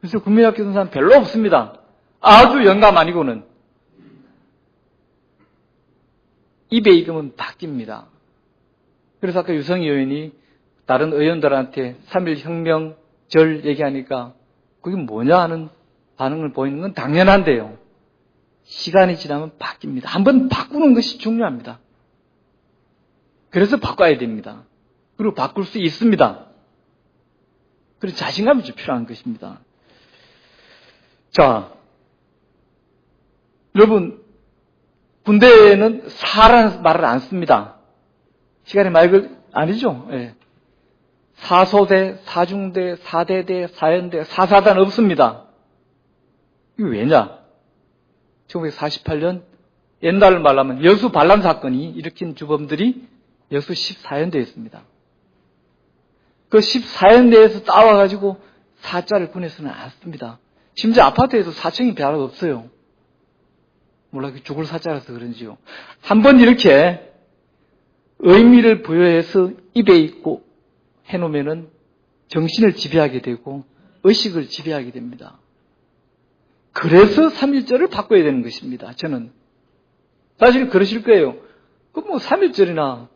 그래서 국민학교 듣는 사람 별로 없습니다. 아주 영감 아니고는. 입에 익으면 바뀝니다. 그래서 아까 유성희 의원이 다른 의원들한테 3.1혁명절 얘기하니까 그게 뭐냐 하는 반응을 보이는 건 당연한데요. 시간이 지나면 바뀝니다. 한번 바꾸는 것이 중요합니다. 그래서 바꿔야 됩니다. 그리고 바꿀 수 있습니다. 그래서 자신감이 좀 필요한 것입니다. 자, 여러분, 군대에는 사라는 말을 안 씁니다. 시간이 많이 아니죠? 예. 사소대, 사중대, 사대대, 사연대, 사사단 없습니다. 이거 왜냐? 1948년 옛날 말하면 여수 반란 사건이 일으킨 주범들이 여수 14연대였습니다. 그 14연대에서 따와가지고 사자를 보내서는 않습니다. 심지어 아파트에도 사청이 별로 없어요. 몰라, 죽을 사자라서 그런지요. 한번 이렇게 의미를 부여해서 입에 있고 해놓으면은 정신을 지배하게 되고 의식을 지배하게 됩니다. 그래서 3.1절을 바꿔야 되는 것입니다. 저는. 사실 그러실 거예요. 그 뭐 3.1절이나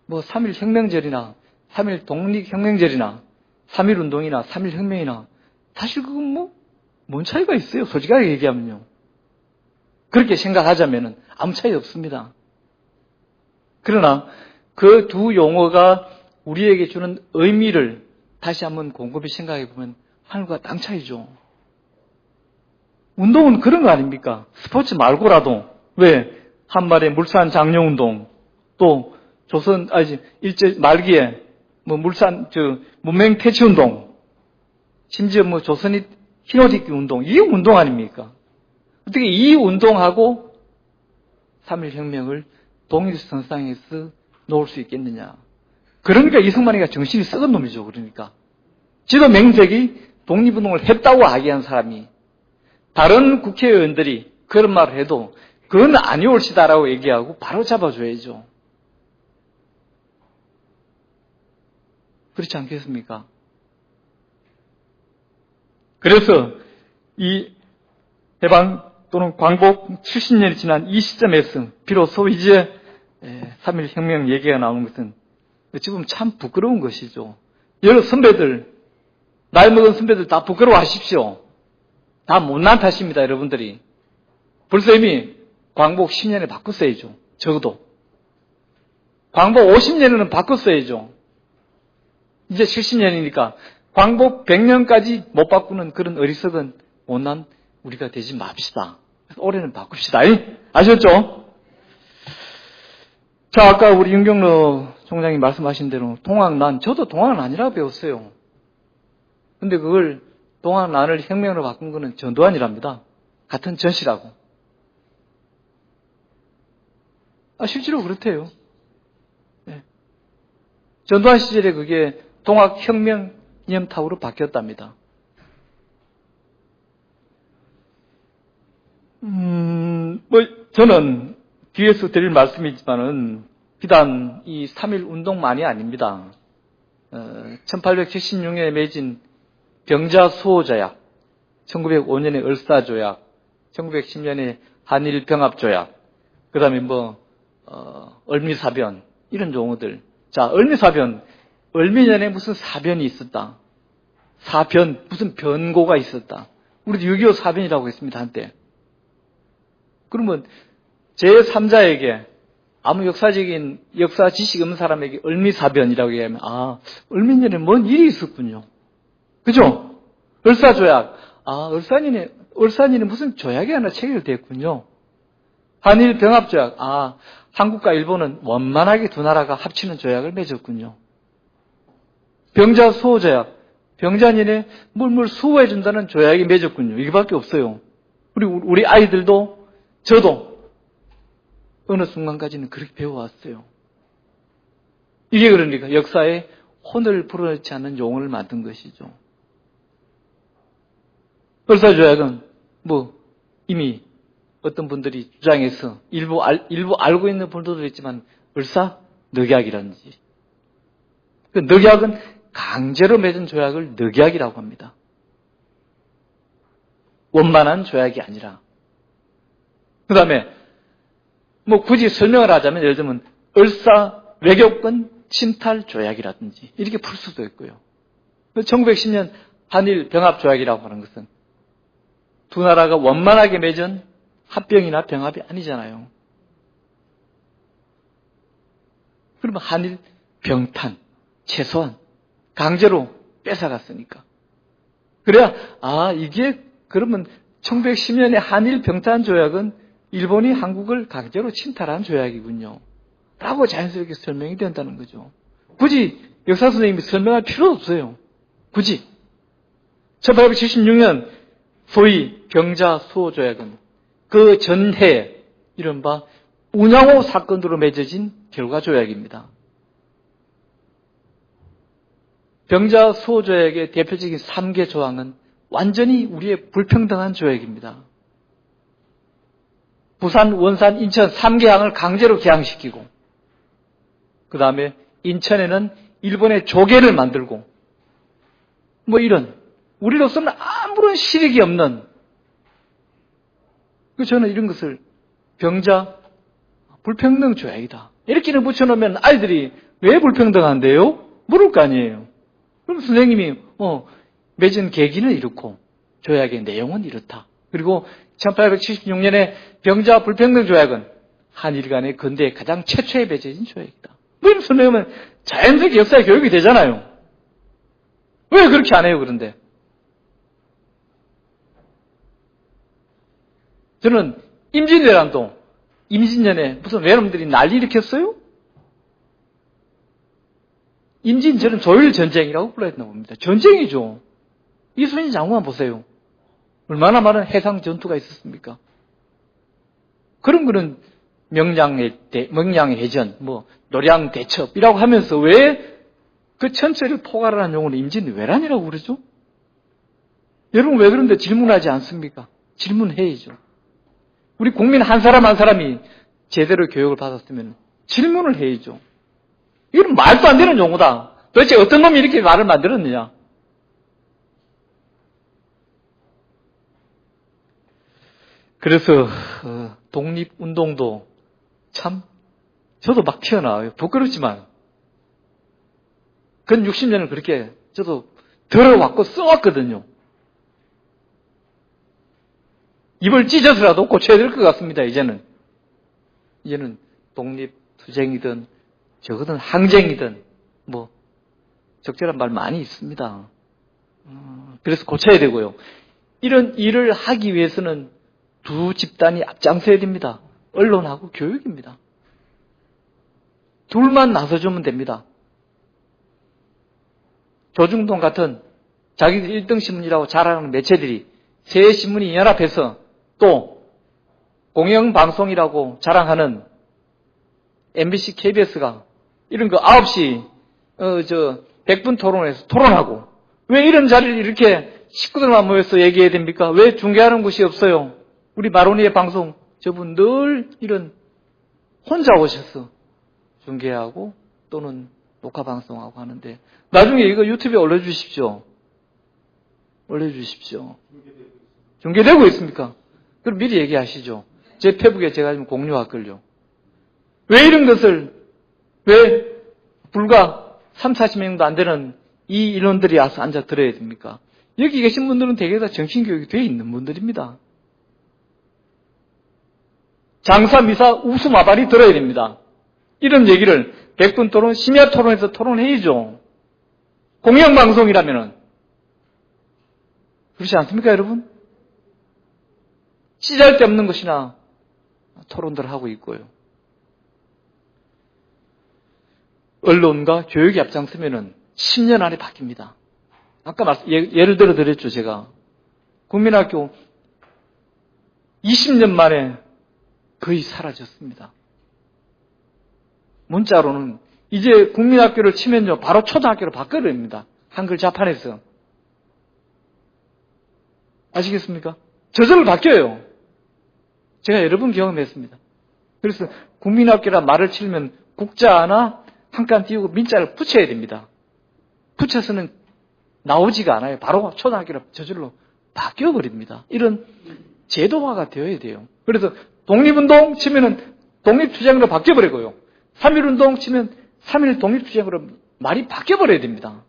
뭐 3.1 혁명절이나 3.1 독립혁명절이나 3.1 운동이나 3.1 혁명이나 사실 그건 뭐 뭔 차이가 있어요. 솔직하게 얘기하면요. 그렇게 생각하자면은 아무 차이 없습니다. 그러나 그 두 용어가 우리에게 주는 의미를 다시 한번 곰곰이 생각해 보면 하늘과 땅 차이죠. 운동은 그런 거 아닙니까? 스포츠 말고라도 왜 한말의 물산 장려운동 또 조선 일제 말기에 뭐 물산 문맹 퇴치 운동 심지어 뭐 조선이 흰옷 입기 운동 이게 운동 아닙니까? 어떻게 이 운동하고 3.1 혁명을 독립선상에서 놓을 수 있겠느냐? 그러니까 이승만이가 정신이 썩은 놈이죠. 그러니까 지도 맹색이 독립운동을 했다고 하기한 사람이 다른 국회의원들이 그런 말을 해도 그건 아니올시다라고 얘기하고 바로 잡아줘야죠. 그렇지 않겠습니까? 그래서 이 해방 또는 광복 70년이 지난 이 시점에서 비로소 이제 3.1 혁명 얘기가 나오는 것은 지금 참 부끄러운 것이죠. 여러 선배들, 나이 먹은 선배들 다 부끄러워하십시오. 다 못난 탓입니다, 여러분들이. 벌써 이미 광복 10년에 바꿨어야죠. 적어도. 광복 50년에는 바꿨어야죠. 이제 70년이니까 광복 100년까지 못 바꾸는 그런 어리석은 못난 우리가 되지 맙시다. 올해는 바꿉시다. 아셨죠? 자, 아까 우리 윤경로 총장이 말씀하신 대로 동학난, 저도 동학난 아니라고 배웠어요. 근데 그걸 동학난을 혁명으로 바꾼 거는 전두환이랍니다. 같은 전시라고. 실제로 그렇대요. 네. 전두환 시절에 그게 동학혁명 기념탑으로 바뀌었답니다. 저는 뒤에서 드릴 말씀이지만은 비단 이 3.1 운동만이 아닙니다. 1876년에 맺은 병자수호조약, 1905년에 을사조약, 1910년에 한일병합조약, 그 다음에 을미사변, 이런 용어들. 자, 을미사변, 을미년에 무슨 사변이 있었다. 사변, 무슨 변고가 있었다. 우리도 6.25 사변이라고 했습니다, 한때. 그러면 제3자에게 아무 역사적인 역사 지식 없는 사람에게 을미사변이라고 얘기하면 을미년에 뭔 일이 있었군요. 그죠? 을사조약. 을사년에 무슨 조약이 하나 체결됐군요. 한일병합조약. 한국과 일본은 원만하게 두 나라가 합치는 조약을 맺었군요. 병자수호조약. 병자년에 뭘 수호해준다는 조약이 맺었군요. 이게밖에 없어요. 우리 아이들도 저도 어느 순간까지는 그렇게 배워왔어요. 이게 그러니까 역사에 혼을 불어넣지 않는 용어를 만든 것이죠. 을사조약은 이미 어떤 분들이 주장해서 일부 알고 있는 분들도 있지만 을사늑약이라든지 그 늑약은 강제로 맺은 조약을 늑약이라고 합니다. 원만한 조약이 아니라. 그 다음에 굳이 설명을 하자면 예를 들면 을사 외교권 침탈 조약이라든지 이렇게 풀 수도 있고요. 1910년 한일 병합조약이라고 하는 것은 두 나라가 원만하게 맺은 합병이나 병합이 아니잖아요. 그러면 한일 병탄, 최소한 강제로 뺏어갔으니까. 그래야 이게 그러면 1910년의 한일 병탄 조약은 일본이 한국을 강제로 침탈한 조약이군요. 라고 자연스럽게 설명이 된다는 거죠. 굳이 역사 선생님이 설명할 필요 없어요. 굳이. 1876년 소위 병자수호조약은 그 전해 이른바 운양호 사건으로 맺어진 결과조약입니다. 병자수호조약의 대표적인 3개 조항은 완전히 우리의 불평등한 조약입니다. 부산, 원산, 인천 3개 항을 강제로 개항시키고 그 다음에 인천에는 일본의 조계를 만들고 이런 우리로서는 아무런 실익이 없는 저는 이런 것을 병자 불평등 조약이다. 이렇게는 붙여놓으면 아이들이 왜 불평등한데요? 물을 거 아니에요. 그럼 선생님이 맺은 계기는 이렇고 조약의 내용은 이렇다. 그리고 1876년에 병자 불평등 조약은 한일 간의 근대 가장 최초에 맺어진 조약이다. 그럼 선생님은 자연스럽게 역사의 교육이 되잖아요. 왜 그렇게 안 해요, 그런데? 저는 임진왜란도 임진년에 무슨 외놈들이 난리 일으켰어요? 임진 저는 조일전쟁이라고 불러야 된다고 봅니다. 전쟁이죠. 이순신 장군만 보세요. 얼마나 많은 해상 전투가 있었습니까? 그런 거는 명량의 해전, 노량 대첩이라고 하면서 왜 그 천체를 포괄을 한 용어를 임진왜란이라고 그러죠? 여러분 왜 그런데 질문하지 않습니까? 질문해야죠. 우리 국민 한 사람 한 사람이 제대로 교육을 받았으면 질문을 해야죠. 이건 말도 안 되는 용어다. 도대체 어떤 놈이 이렇게 말을 만들었느냐? 그래서 독립운동도 참 저도 막 튀어나와요. 부끄럽지만 근 60년을 그렇게 저도 들어왔고 써왔거든요. 입을 찢어서라도 고쳐야 될 것 같습니다. 이제는 독립투쟁이든 적어든 항쟁이든 적절한 말 많이 있습니다. 그래서 고쳐야 되고요. 이런 일을 하기 위해서는 두 집단이 앞장서야 됩니다. 언론하고 교육입니다. 둘만 나서주면 됩니다. 조중동 같은 자기들 1등 신문이라고 자랑하는 매체들이 세 신문이 연합해서 또 공영방송이라고 자랑하는 MBC, KBS가 이런 거 9시 100분 토론에서 토론하고 왜 이런 자리를 이렇게 식구들만 모여서 얘기해야 됩니까? 왜 중계하는 곳이 없어요? 우리 마로니에 방송 저분 늘 이런 혼자 오셔서 중계하고 또는 녹화 방송하고 하는데 나중에 이거 유튜브에 올려주십시오. 중계되고 있습니까? 그럼 미리 얘기하시죠. 제 페북에 제가 좀 공유할걸요. 왜 이런 것을 왜 불과 3, 40명도 안 되는 이 인원들이 와서 앉아 들어야 됩니까? 여기 계신 분들은 대개 다 정신교육이 되어 있는 분들입니다. 장사, 미사, 우수마발이 들어야 됩니다. 이런 얘기를 100분 토론, 심야 토론에서 토론해야죠. 공영방송이라면은. 그렇지 않습니까, 여러분? 찌잘데없는 것이나 토론들 하고 있고요. 언론과 교육이 앞장서면은 10년 안에 바뀝니다. 아까 예를 들어 드렸죠, 제가. 국민학교 20년 만에 거의 사라졌습니다. 문자로는 이제 국민학교를 치면요, 바로 초등학교로 바꿔버립니다. 한글 자판에서. 아시겠습니까? 저절로 바뀌어요. 제가 여러 번 경험했습니다. 그래서 국민학교라 말을 치면 국자나 한 칸 띄우고 민자를 붙여야 됩니다. 붙여서는 나오지가 않아요. 바로 초등학교로 저절로 바뀌어버립니다. 이런 제도화가 되어야 돼요. 그래서 독립운동 치면은 독립투쟁으로 바뀌어버리고요. 3.1운동 치면 3.1 독립투쟁으로 말이 바뀌어버려야 됩니다.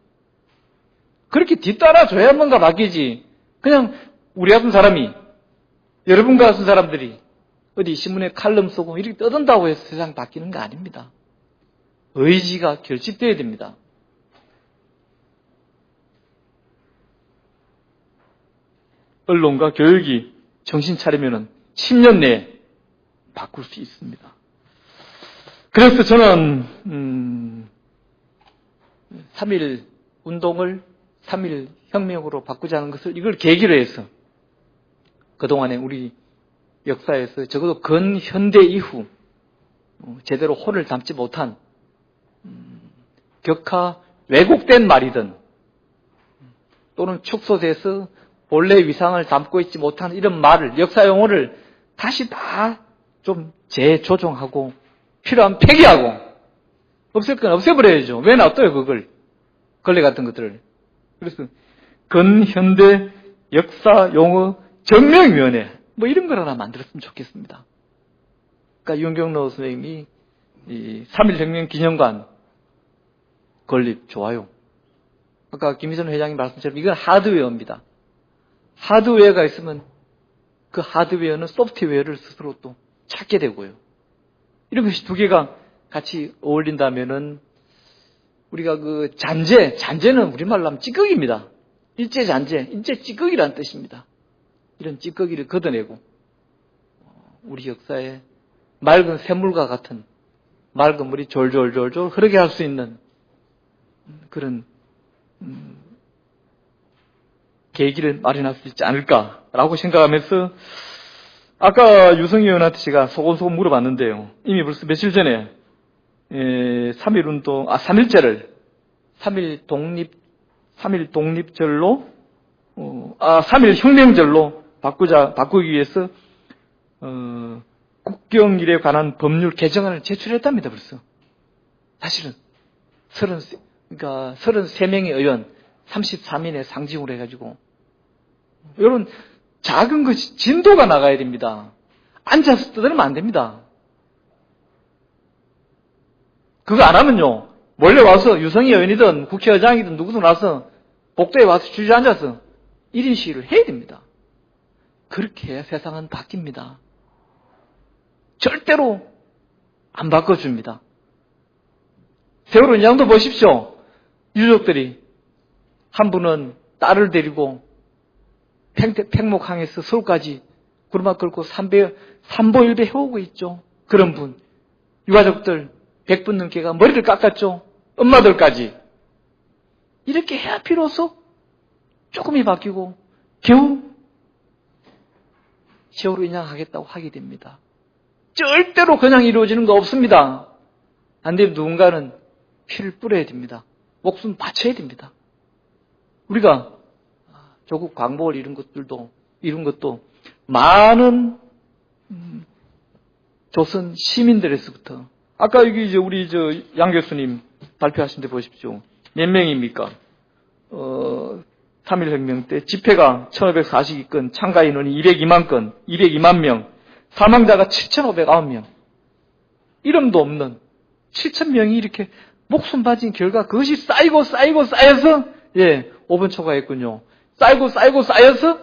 그렇게 뒤따라줘야 뭔가 바뀌지. 그냥 우리 같은 사람이, 여러분 같은 사람들이 어디 신문에 칼럼 쓰고 이렇게 떠든다고 해서 세상 바뀌는 거 아닙니다. 의지가 결집돼야 됩니다. 언론과 교육이 정신 차리면은 10년 내에 바꿀 수 있습니다. 그래서 저는 3.1 운동을 3.1 혁명으로 바꾸자는 것을 이걸 계기로 해서 그동안에 우리 역사에서 적어도 근현대 이후 제대로 혼을 담지 못한 격하 왜곡된 말이든 또는 축소돼서 본래 위상을 담고 있지 못한 이런 말을, 역사 용어를 다시 다 좀 재조정하고 필요하면 폐기하고 없앨 건 없애버려야죠. 왜 놔둬요, 그걸. 걸레 같은 것들을. 그래서 근현대 역사 용어 정명위원회 이런 걸 하나 만들었으면 좋겠습니다. 아까 윤경로 선생님이 이 3.1혁명 기념관 건립 좋아요. 아까 김희선 회장님 말씀처럼 이건 하드웨어입니다. 하드웨어가 있으면 그 하드웨어는 소프트웨어를 스스로 또 찾게 되고요. 이런 것이 두 개가 같이 어울린다면은 우리가 그 잔재는 우리말로 하면 찌꺼기입니다. 일제잔재, 일제 찌꺼기라는 뜻입니다. 이런 찌꺼기를 걷어내고 우리 역사에 맑은 샘물과 같은 맑은 물이 졸졸졸졸 흐르게 할 수 있는 그런 계기를 마련할 수 있지 않을까라고 생각하면서 아까 유성희 의원한테 제가 소곤소곤 물어봤는데요. 이미 벌써 며칠 전에 3.1운동, 3.1제를 3.1 독립절로 3.1 혁명절로 바꾸기 위해서 국경일에 관한 법률 개정안을 제출했답니다, 벌써. 사실은 33명의 의원 33인의 상징으로 해가지고 이런 작은 것이 진도가 나가야 됩니다. 앉아서 떠들면 안 됩니다. 그거 안 하면요, 몰래 와서 유성희 의원이든 국회의장이든 누구든 와서 복도에 와서 주저앉아서 1인 시위를 해야 됩니다. 그렇게 해야 세상은 바뀝니다. 절대로 안 바꿔줍니다. 세월호 인장도 보십시오. 유족들이 한 분은 딸을 데리고 팽목항에서 서울까지 구르마 끌고 삼보일배 해오고 있죠. 그런 분. 유가족들 100분 넘게가 머리를 깎았죠. 엄마들까지. 이렇게 해야 비로소 조금이 바뀌고 겨우 세월호 인양하겠다고 하게 됩니다. 절대로 그냥 이루어지는 거 없습니다. 안 되면 누군가는 피를 뿌려야 됩니다. 목숨 바쳐야 됩니다. 우리가 조국 광복을 이룬 것도 많은 조선 시민들에서부터 아까 여기 이제 우리 양 교수님 발표하신 데 보십시오. 몇 명입니까? 3.1혁명 때 집회가 1542건, 참가 인원이 202만 명, 사망자가 7,509명. 이름도 없는 7,000명이 이렇게 목숨 바친 결과 그것이 쌓여서 5번 초과했군요. 쌓여서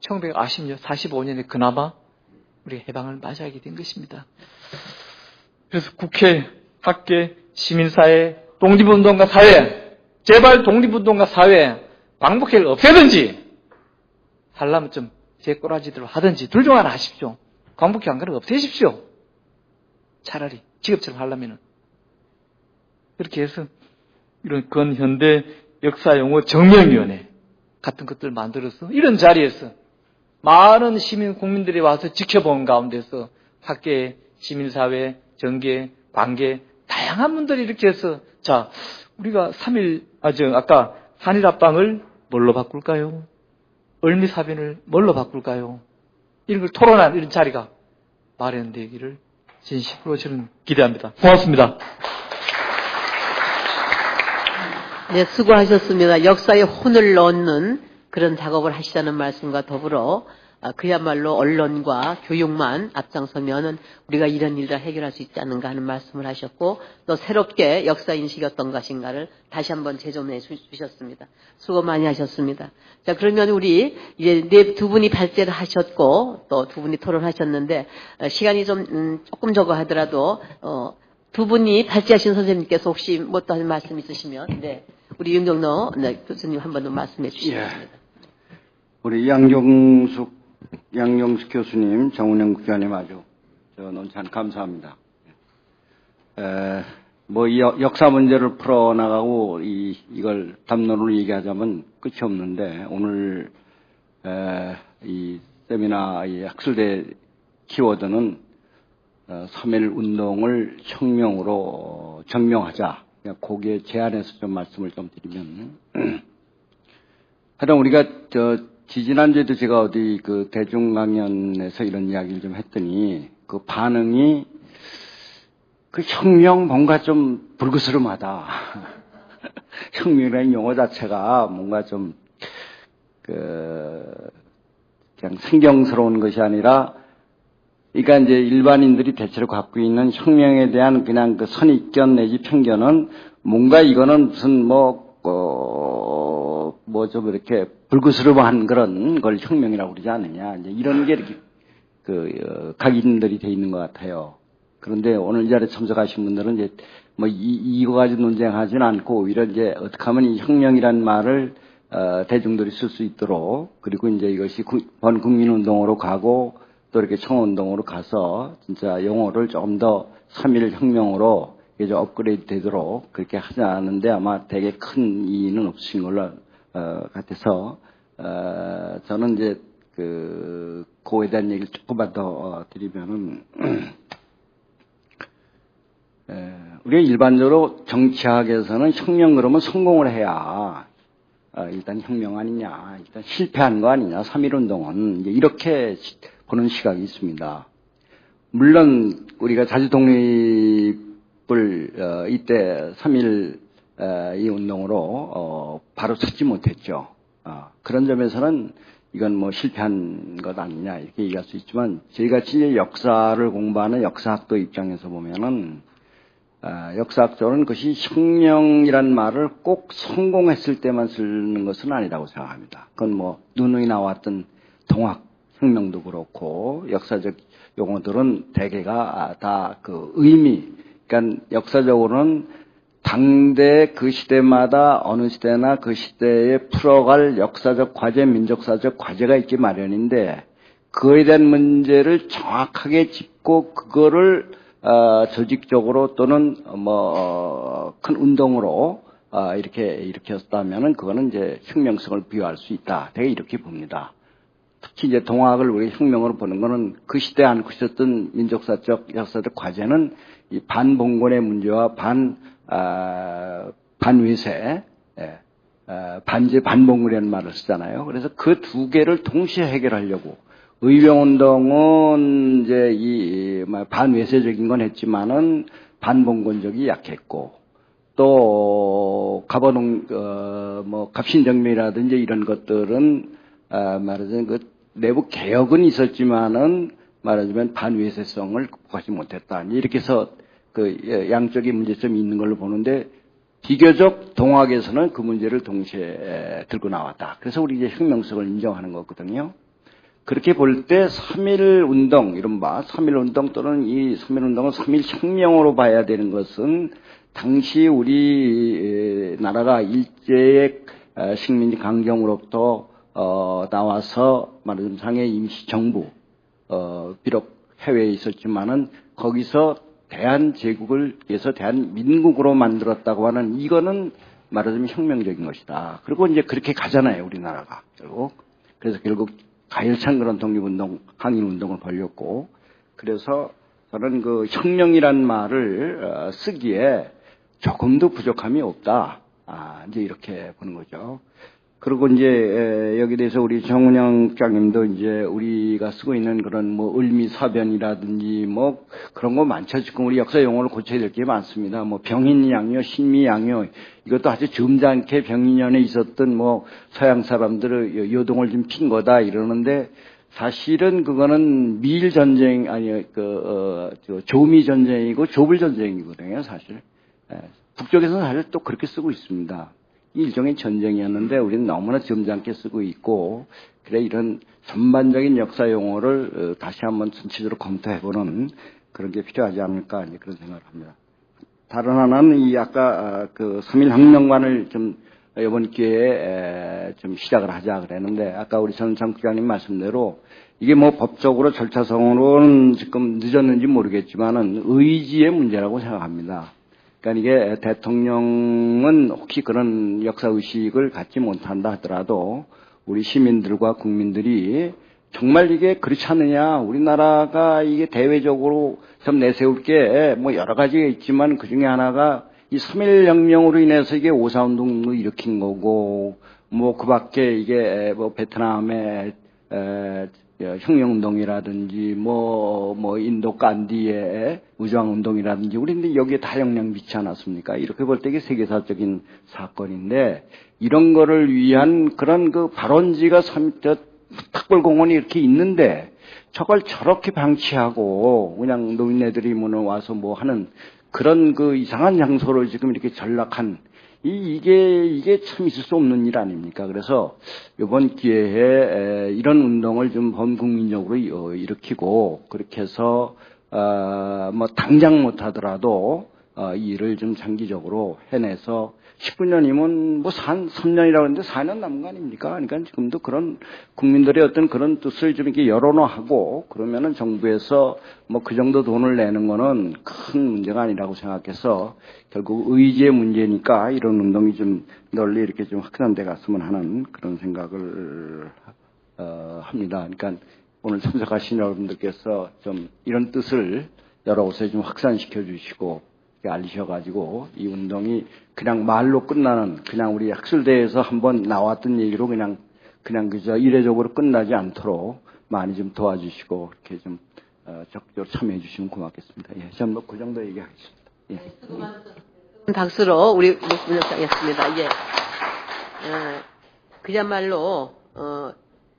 1945년에 그나마 우리 해방을 맞이하게 된 것입니다. 그래서 국회, 학계, 시민사회, 독립운동가 사회, 제발 독립운동가 사회, 광복회를 없애든지, 하려면 좀 제 꼬라지대로 하든지, 둘 중 하나 하십시오. 광복회 안 그러면 없애십시오. 차라리, 직업처럼 하려면은. 그렇게 해서, 이런 근현대 역사용어 정명위원회 같은 것들 만들어서, 이런 자리에서 많은 시민, 국민들이 와서 지켜본 가운데서 학계, 시민사회, 정계, 관계, 다양한 분들이 이렇게 해서, 자, 우리가 아까 한일합방을 뭘로 바꿀까요? 을미사변을 뭘로 바꿀까요? 이런 걸 토론한 이런 자리가 마련되기를 진심으로 저는 기대합니다. 고맙습니다. 네, 수고하셨습니다. 역사에 혼을 넣는 그런 작업을 하시자는 말씀과 더불어 그야말로 언론과 교육만 앞장서면은 우리가 이런 일을 해결할 수 있지 않는가 하는 말씀을 하셨고, 또 새롭게 역사인식이 어떤 것인가를 다시 한번 재점해 주셨습니다. 수고 많이 하셨습니다. 자, 그러면 우리 이제 두 분이 발제를 하셨고 또 두 분이 토론하셨는데 시간이 좀 조금 적어 하더라도 두 분이 발제하신 선생님께서 혹시 뭐 또 하는 말씀 있으시면 우리 윤경로 교수님 한 번 더 말씀해 주시겠습니다. 우리 양용숙 교수님, 정운영 국장님 아주 논찬 감사합니다. 이 역사 문제를 풀어나가고 이걸 담론으로 얘기하자면 끝이 없는데, 오늘 이 세미나 이 학술대 키워드는 3.1 운동을 혁명으로 증명하자. 거기에 제안해서 좀 말씀을 좀 드리면, 하여튼 우리가 지지난주에도 제가 어디 그 대중강연에서 이런 이야기를 좀 했더니 그 반응이 그 혁명 뭔가 좀 불그스름하다. 혁명이라는 용어 자체가 뭔가 좀 그냥 생경스러운 것이 아니라 그러니까 이제 일반인들이 대체로 갖고 있는 혁명에 대한 그냥 그 선입견 내지 편견은 뭔가 이거는 무슨 좀 이렇게 불그스름한 그런 걸 혁명이라고 그러지 않느냐. 이제 이런 게 이렇게 각인들이 돼 있는 것 같아요. 그런데 오늘 이 자리에 참석하신 분들은 이제 이거 가지고 논쟁하지는 않고 오히려 이제 어떻게 하면 이 혁명이란 말을 대중들이 쓸 수 있도록 그리고 이제 이것이 번국민운동으로 가고 또 이렇게 청운동으로 가서 진짜 용어를 조금 더 3.1 혁명으로 이제 업그레이드 되도록 그렇게 하자는데 아마 되게 큰 이의는 없으신 걸로 같아서 저는 이제 그거에 대한 얘기를 조금만 더 드리면은 우리가 일반적으로 정치학에서는 혁명 그러면 성공을 해야 일단 혁명 아니냐, 일단 실패한 거 아니냐, 3.1운동은 이제 이렇게 보는 시각이 있습니다. 물론 우리가 자주 독립을 이때 3.1 이 운동으로 바로 찾지 못했죠. 그런 점에서는 이건 뭐 실패한 것 아니냐 이렇게 얘기할 수 있지만 저희같이 이제 역사를 공부하는 역사학도 입장에서 보면은 역사학적으로는 그것이 혁명이란 말을 꼭 성공했을 때만 쓰는 것은 아니라고 생각합니다. 그건 뭐 누누이 나왔던 동학 혁명도 그렇고 역사적 용어들은 대개가 다 그 의미, 그러니까 역사적으로는 당대 그 시대마다 어느 시대나 그 시대에 풀어갈 역사적 과제, 민족사적 과제가 있기 마련인데 그거에 대한 문제를 정확하게 짚고 그거를 조직적으로 또는 큰 운동으로 이렇게 일으켰다면은 그거는 이제 혁명성을 부여할 수 있다. 되게 이렇게 봅니다. 특히 이제 동학을 우리 혁명으로 보는 거는 그 시대에 안고 있었던 민족사적, 역사적 과제는 이 반봉건의 문제와 반위세, 반제 반봉이라는 말을 쓰잖아요. 그래서 그 두 개를 동시에 해결하려고 의병운동은 이제 반외세적인 건 했지만은 반봉건적이 약했고 또 갑신정명이라든지 이런 것들은 말하자면 그 내부 개혁은 있었지만은 말하자면 반외세성을 극복하지 못했다. 이렇게 해서 그 양쪽의 문제점이 있는 걸로 보는데 비교적 동학에서는 그 문제를 동시에 들고 나왔다. 그래서 우리 이제 혁명성을 인정하는 거거든요. 그렇게 볼 때 3.1 운동, 이른바 3.1 운동 또는 이 3.1 운동을 3.1 혁명으로 봐야 되는 것은 당시 우리 나라가 일제의 식민지 강경으로부터 나와서 말하자면 상해 임시정부, 비록 해외에 있었지만은 거기서 대한제국을 위해서 대한민국으로 만들었다고 하는 이거는 말하자면 혁명적인 것이다. 그리고 이제 그렇게 가잖아요, 우리나라가. 그래서 결국 가열찬 그런 독립운동, 항일운동을 벌였고, 그래서 저는 그 혁명이란 말을 쓰기에 조금도 부족함이 없다. 이제 이렇게 보는 거죠. 그리고 이제 여기에 대해서 우리 정운영 국장님도 이제 우리가 쓰고 있는 그런 뭐 을미사변이라든지 뭐 그런 거 많죠. 지금 우리 역사 용어를 고쳐야 될 게 많습니다. 뭐 병인양요, 신미양요, 이것도 아주 점잖게 병인년에 있었던 뭐 서양 사람들의 요동을 좀 핀 거다 이러는데 사실은 그거는 미일 전쟁 조미 전쟁이고 조불 전쟁이거든요. 사실 북쪽에서는 사실 또 그렇게 쓰고 있습니다. 일종의 전쟁이었는데 우리는 너무나 점잖게 쓰고 있고 그래 이런 전반적인 역사 용어를 다시 한번 전체적으로 검토해보는 그런 게 필요하지 않을까 이제 그런 생각을 합니다. 다른 하나는 이 아까 그 3.1 혁명관을 좀 이번 기회에 좀 시작을 하자 그랬는데 아까 우리 전창 국장님 말씀대로 이게 뭐 법적으로 절차상으로는 지금 늦었는지 모르겠지만은 의지의 문제라고 생각합니다. 그러니까 이게 대통령은 혹시 그런 역사의식을 갖지 못한다 하더라도 우리 시민들과 국민들이 정말 이게 그렇지 않느냐. 우리나라가 이게 대외적으로 좀 내세울 게 뭐 여러 가지가 있지만 그 중에 하나가 이 3.1 혁명으로 인해서 이게 오사운동도 일으킨 거고 뭐 그 밖에 이게 뭐 베트남의 혁명운동이라든지 뭐 인도 간디의 우주항운동이라든지 우리는 여기에 다 영향 미치지 않았습니까? 이렇게 볼 때 이게 세계사적인 사건인데 이런 거를 위한 그런 그 발원지가 탁월공원이 이렇게 있는데 저걸 저렇게 방치하고 그냥 노인네들이 와서 뭐 하는 그런 그 이상한 장소를 지금 이렇게 전락한 이게 참 있을 수 없는 일 아닙니까? 그래서 이번 기회에 이런 운동을 좀 범국민적으로 일으키고 그렇게 해서 뭐 당장 못하더라도 이 일을 좀 장기적으로 해내서 19년이면 뭐 3년이라고 하는데 4년 남은 거 아닙니까? 그러니까 지금도 그런 국민들의 어떤 그런 뜻을 좀 이렇게 열어놓고 그러면은 정부에서 뭐 그 정도 돈을 내는 거는 큰 문제가 아니라고 생각해서 결국 의지의 문제니까 이런 운동이 좀 널리 이렇게 좀 확산돼 갔으면 하는 그런 생각을 합니다. 그러니까 오늘 참석하신 여러분들께서 좀 이런 뜻을 여러 곳에 좀 확산시켜 주시고 알리셔가지고 이 운동이 그냥 말로 끝나는 그냥 우리 학술대에서 한번 나왔던 얘기로 그냥 그저 이례적으로 끝나지 않도록 많이 좀 도와주시고 이렇게 좀 적극적으로 참여해 주시면 고맙겠습니다. 예, 저는 뭐 그 정도 얘기하겠습니다. 예. 박수로 우리 문역장했습니다. 예. 그야말로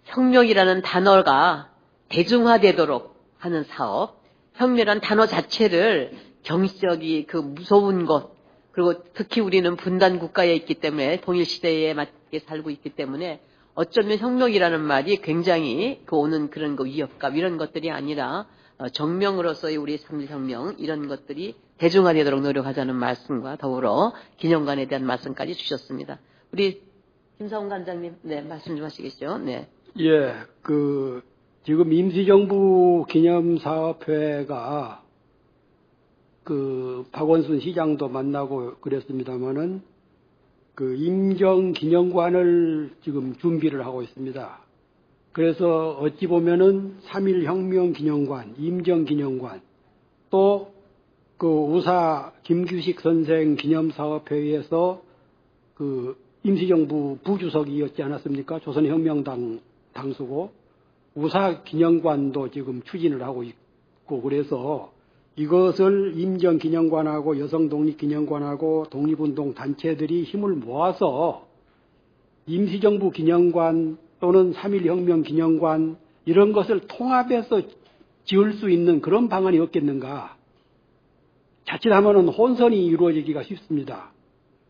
혁명이라는 단어가 대중화되도록 하는 사업, 혁명이라는 단어 자체를 경시적이 그 무서운 것, 그리고 특히 우리는 분단 국가에 있기 때문에 동일 시대에 맞게 살고 있기 때문에 어쩌면 혁명이라는 말이 굉장히 그 오는 그런 거 위협감 이런 것들이 아니라 정명으로서의 우리 상징혁명 이런 것들이 대중화되도록 노력하자는 말씀과 더불어 기념관에 대한 말씀까지 주셨습니다. 우리 김사훈 관장님, 네, 말씀 좀 하시겠죠? 네. 예, 지금 임시정부 기념사업회가 박원순 시장도 만나고 그랬습니다만은 임정기념관을 지금 준비를 하고 있습니다. 그래서 어찌 보면은 3.1 혁명 기념관, 임정기념관, 또 우사 김규식 선생 기념사업회에서 임시정부 부주석이었지 않았습니까? 조선혁명당 당수고 우사 기념관도 지금 추진을 하고 있고 그래서 이것을 임정기념관하고 여성독립기념관하고 독립운동 단체들이 힘을 모아서 임시정부 기념관 또는 3.1 혁명 기념관 이런 것을 통합해서 지을 수 있는 그런 방안이 없겠는가. 자칫하면 혼선이 이루어지기가 쉽습니다.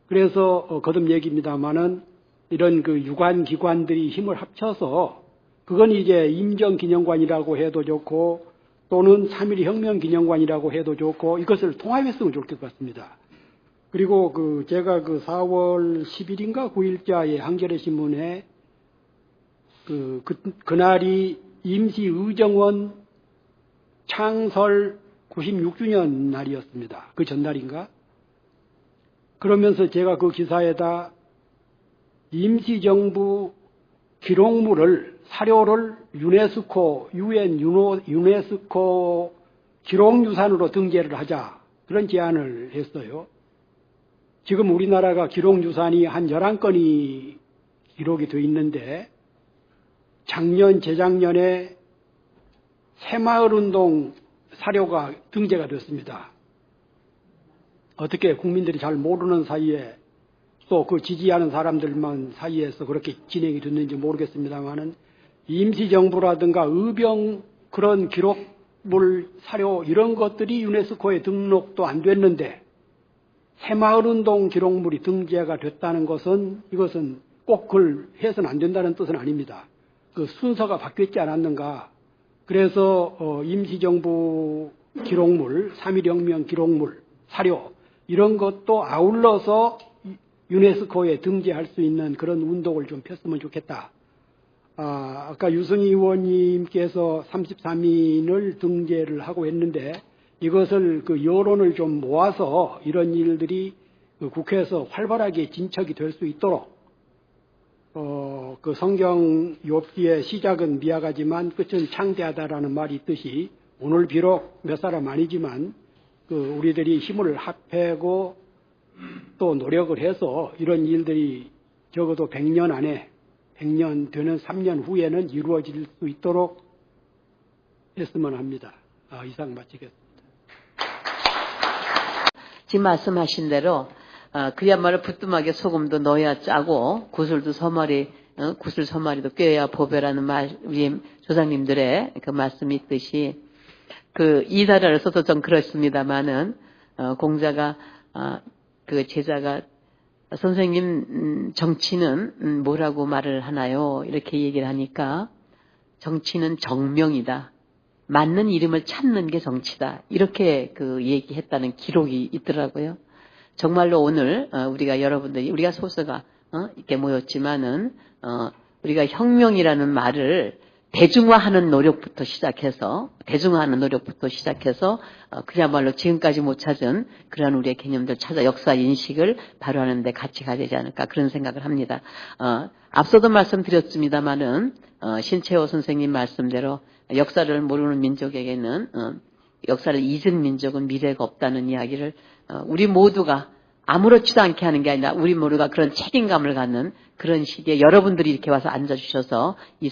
그래서 거듭 얘기입니다만은 이런 유관기관들이 힘을 합쳐서 그건 이제 임정기념관이라고 해도 좋고 또는 3.1 혁명기념관이라고 해도 좋고 이것을 통합했으면 좋을 것 같습니다. 그리고 제가 4월 10일인가 9일자에 한겨레신문에 그날이 임시의정원 창설 96주년 날이었습니다. 그 전날인가? 그러면서 제가 그 기사에다 임시정부 기록물을 사료를 유네스코 기록유산으로 등재를 하자 그런 제안을 했어요. 지금 우리나라가 기록유산이 한 11건이 기록이 되어 있는데 작년 재작년에 새마을운동 사료가 등재가 됐습니다. 어떻게 국민들이 잘 모르는 사이에 또 지지하는 사람들만 사이에서 그렇게 진행이 됐는지 모르겠습니다만은 임시정부라든가 의병 그런 기록물 사료 이런 것들이 유네스코에 등록도 안 됐는데 새마을운동 기록물이 등재가 됐다는 것은 이것은 꼭 그걸 해서는 안 된다는 뜻은 아닙니다. 순서가 바뀌었지 않았는가. 그래서 임시정부 기록물, 3.1 혁명 기록물, 사료 이런 것도 아울러서 유네스코에 등재할 수 있는 그런 운동을 좀 폈으면 좋겠다. 아까 유승희 의원님께서 33인을 등재를 하고 했는데 이것을 여론을 좀 모아서 이런 일들이 국회에서 활발하게 진척이 될 수 있도록 성경 욥기의 시작은 미약하지만 끝은 창대하다라는 말이 있듯이 오늘 비록 몇 사람 아니지만 우리들이 힘을 합하고 또 노력을 해서 이런 일들이 적어도 100년 안에 100년 되는 3년 후에는 이루어질 수 있도록 했으면 합니다. 이상 마치겠습니다. 지금 말씀하신 대로 그야말로 부뚜막에 소금도 넣어야 짜고 구슬도 서머리 구슬 소마리도 꿰야 보배라는 말, 우리 조상님들의 그 말씀이 있듯이 이 단어를 써서 좀 그렇습니다만은 공자가 그 제자가 선생님 정치는 뭐라고 말을 하나요? 이렇게 얘기를 하니까 정치는 정명이다. 맞는 이름을 찾는 게 정치다. 이렇게 얘기했다는 기록이 있더라고요. 정말로 오늘 우리가 여러분들이 우리가 소수가 이렇게 모였지만은 우리가 혁명이라는 말을 대중화하는 노력부터 시작해서 그야말로 지금까지 못 찾은 그런 우리의 개념들 찾아 역사 인식을 바로하는 데 같이 가야 되지 않을까 그런 생각을 합니다. 앞서도 말씀드렸습니다마는 신채호 선생님 말씀대로 역사를 모르는 민족에게는 역사를 잊은 민족은 미래가 없다는 이야기를 우리 모두가 아무렇지도 않게 하는 게 아니라 우리 모두가 그런 책임감을 갖는 그런 시기에 여러분들이 이렇게 와서 앉아주셔서 이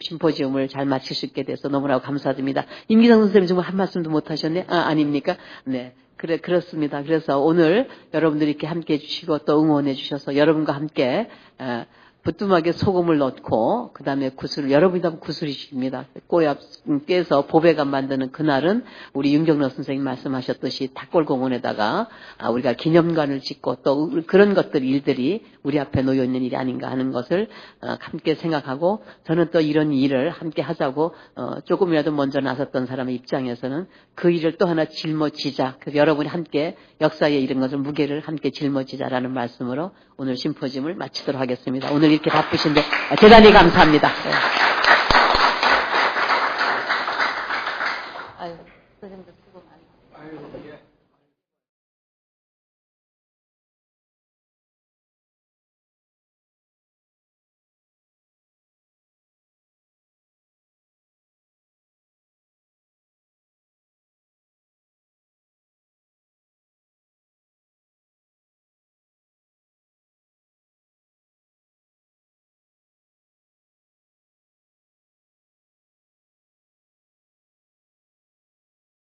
심포지움을 잘 마칠 수 있게 돼서 너무나 감사드립니다. 임기상 선생님 정말 한 말씀도 못 하셨네? 아닙니까? 네. 그렇습니다. 그래서 오늘 여러분들이 이렇게 함께 해주시고 또 응원해 주셔서 여러분과 함께 부뚜막에 소금을 넣고 그 다음에 구슬을 여러분이 다 구슬이십니다. 꼬야 깨서 보배가 만드는 그날은 우리 윤경로 선생님 말씀하셨듯이 탁골공원에다가 우리가 기념관을 짓고 또 그런 일들이 우리 앞에 놓여 있는 일이 아닌가 하는 것을 함께 생각하고 저는 또 이런 일을 함께 하자고 조금이라도 먼저 나섰던 사람의 입장에서는 그 일을 또 하나 짊어지자. 그래서 여러분이 함께 역사에 이런 것을 무게를 함께 짊어지자라는 말씀으로 오늘 심포지움을 마치도록 하겠습니다. 오늘 이렇게 바쁘신데 대단히 감사합니다.